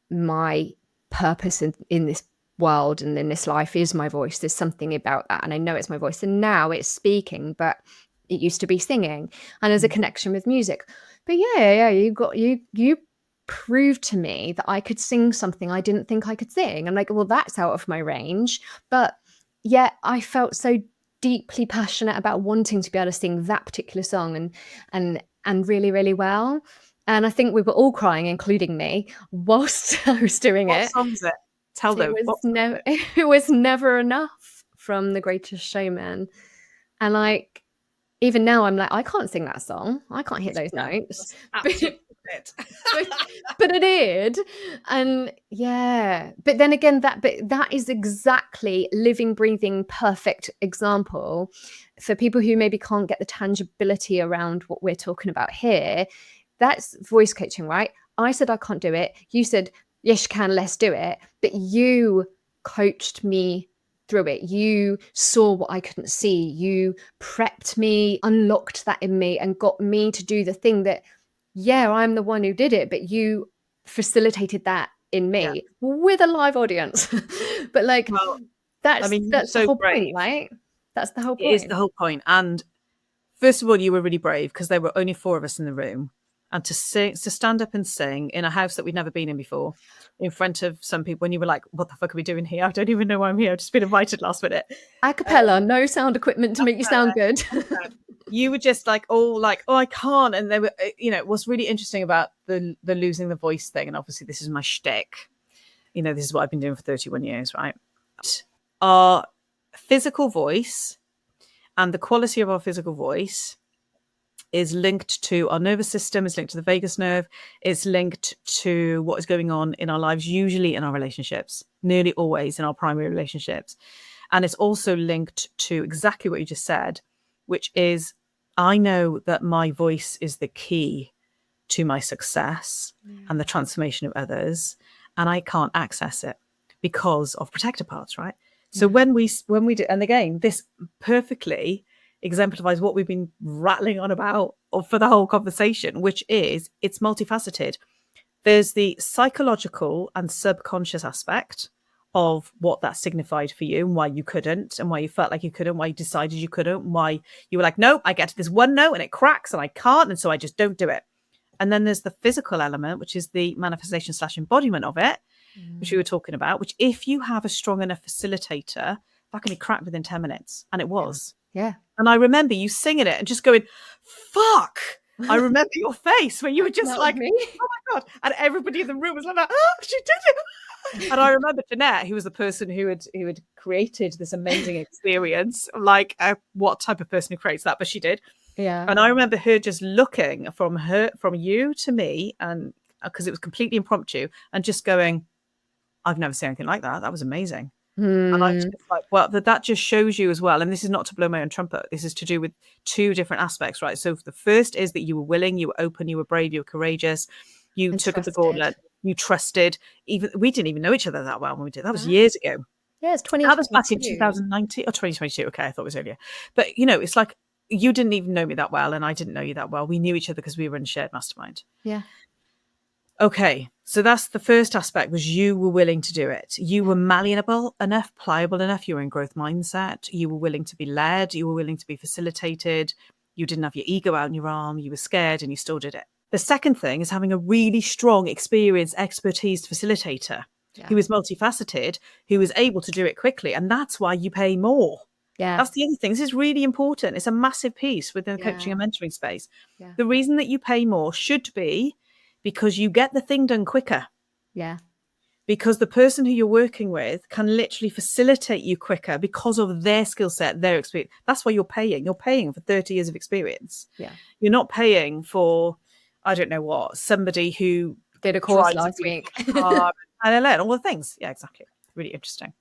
my purpose in this world and in this life is my voice. There's something about that. And I know it's my voice. And now it's speaking, but it used to be singing. And there's a connection with music. But yeah, you proved to me that I could sing something I didn't think I could sing. I'm like, well, that's out of my range. But yet I felt so deeply passionate about wanting to be able to sing that particular song and really, really well. And I think we were all crying, including me, whilst I was doing it. What song is it? Tell them. It was Never Enough from The Greatest Showman. And like, even now I'm like, I can't sing that song. I can't hit those notes. But I did. And yeah, but then again, that is exactly living, breathing, perfect example for people who maybe can't get the tangibility around what we're talking about here. That's voice coaching, right? I said I can't do it. You said, yes, you can, let's do it. But you coached me through it. You saw what I couldn't see. You prepped me, unlocked that in me, and got me to do the thing that, yeah, I'm the one who did it, but you facilitated that in me with a live audience. But like, that's so the whole point, right? That's the whole point. It is the whole point. And first of all, you were really brave, because there were only 4 of us in the room. And to stand up and sing in a house that we'd never been in before, in front of some people, and you were like, what the fuck are we doing here? I don't even know why I'm here. I've just been invited last minute. A cappella, no sound equipment to make you sound good. You were just like, oh, I can't. And they were, what's really interesting about the losing the voice thing, and obviously this is my shtick, this is what I've been doing for 31 years, right? Our physical voice and the quality of our physical voice is linked to our nervous system, is linked to the vagus nerve, is linked to what is going on in our lives, usually in our relationships, nearly always in our primary relationships. And it's also linked to exactly what you just said, which is, I know that my voice is the key to my success and the transformation of others, and I can't access it because of protector parts, right? So when we do, and again, this perfectly exemplifies what we've been rattling on about for the whole conversation, which is it's multifaceted. There's the psychological and subconscious aspect of what that signified for you and why you couldn't, and why you felt like you couldn't, why you decided you couldn't, why you were like, nope, I get to this one note and it cracks and I can't, and so I just don't do it. And then there's the physical element, which is the manifestation / embodiment of it, which we were talking about, which if you have a strong enough facilitator, that can be cracked within 10 minutes. And it was. Yeah. And I remember you singing it and just going, fuck. I remember your face when you were just like, me. oh my God. And everybody in the room was like, oh, she did it. And I remember Jeanette, who was the person who had created this amazing experience, like what type of person who creates that, but she did. Yeah. And I remember her just looking from you to me, and because it was completely impromptu, and just going, I've never seen anything like that. That was amazing. And I just like, well, that just shows you as well. And this is not to blow my own trumpet. This is to do with two different aspects, right? So the first is that you were willing, you were open, you were brave, you were courageous, you took up the gauntlet, you trusted. Even we didn't even know each other that well when we did. That was years ago. Yeah, it's 20. That was back in 2019 or 2022. Okay, I thought it was earlier. But it's like you didn't even know me that well, and I didn't know you that well. We knew each other because we were in a shared mastermind. Yeah. Okay, so that's the first aspect, was you were willing to do it. You were malleable enough, pliable enough. You were in growth mindset. You were willing to be led. You were willing to be facilitated. You didn't have your ego out in your arm. You were scared and you still did it. The second thing is having a really strong, experienced, expertised facilitator who is multifaceted, who is able to do it quickly. And that's why you pay more. Yeah. That's the other thing. This is really important. It's a massive piece within the coaching and mentoring space. Yeah. The reason that you pay more should be because you get the thing done quicker. Yeah. Because the person who you're working with can literally facilitate you quicker because of their skill set, their experience. That's why you're paying. You're paying for 30 years of experience. Yeah. You're not paying for, I don't know what, somebody who did a course last week. And I learned all the things. Yeah, exactly. Really interesting.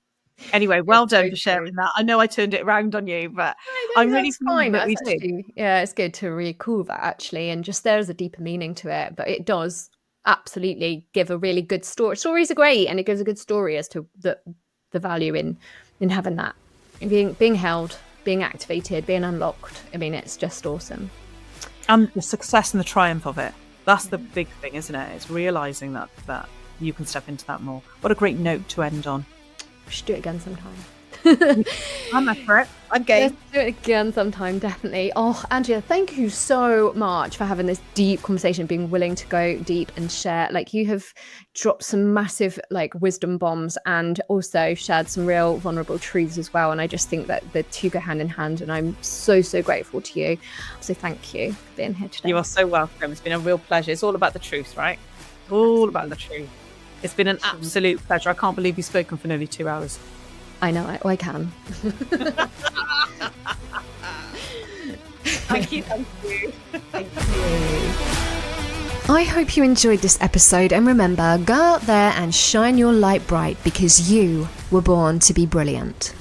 Anyway, well done for sharing that. I know I turned it around on you, but I'm really fine. that we did. Yeah, it's good to recall that actually, and just there's a deeper meaning to it. But it does absolutely give a really good story. Stories are great, and it gives a good story as to the value in having that, being held, being activated, being unlocked. I mean, it's just awesome. And the success and the triumph of it. That's the big thing, isn't it? It's realizing that you can step into that more. What a great note to end on. We should do it again sometime. I'm up for it. I'm game. Let's do it again sometime, definitely. Oh, Andrea, thank you so much for having this deep conversation, being willing to go deep and share. Like, you have dropped some massive wisdom bombs and also shared some real vulnerable truths as well. And I just think that the two go hand in hand, and I'm so, so grateful to you. So thank you for being here today. You are so welcome. It's been a real pleasure. It's all about the truth, right? All about the truth. It's been an absolute pleasure. I can't believe you've spoken for nearly 2 hours. I know, I can. Thank you. Thank you. Thank you. I hope you enjoyed this episode, and remember, go out there and shine your light bright because you were born to be brilliant.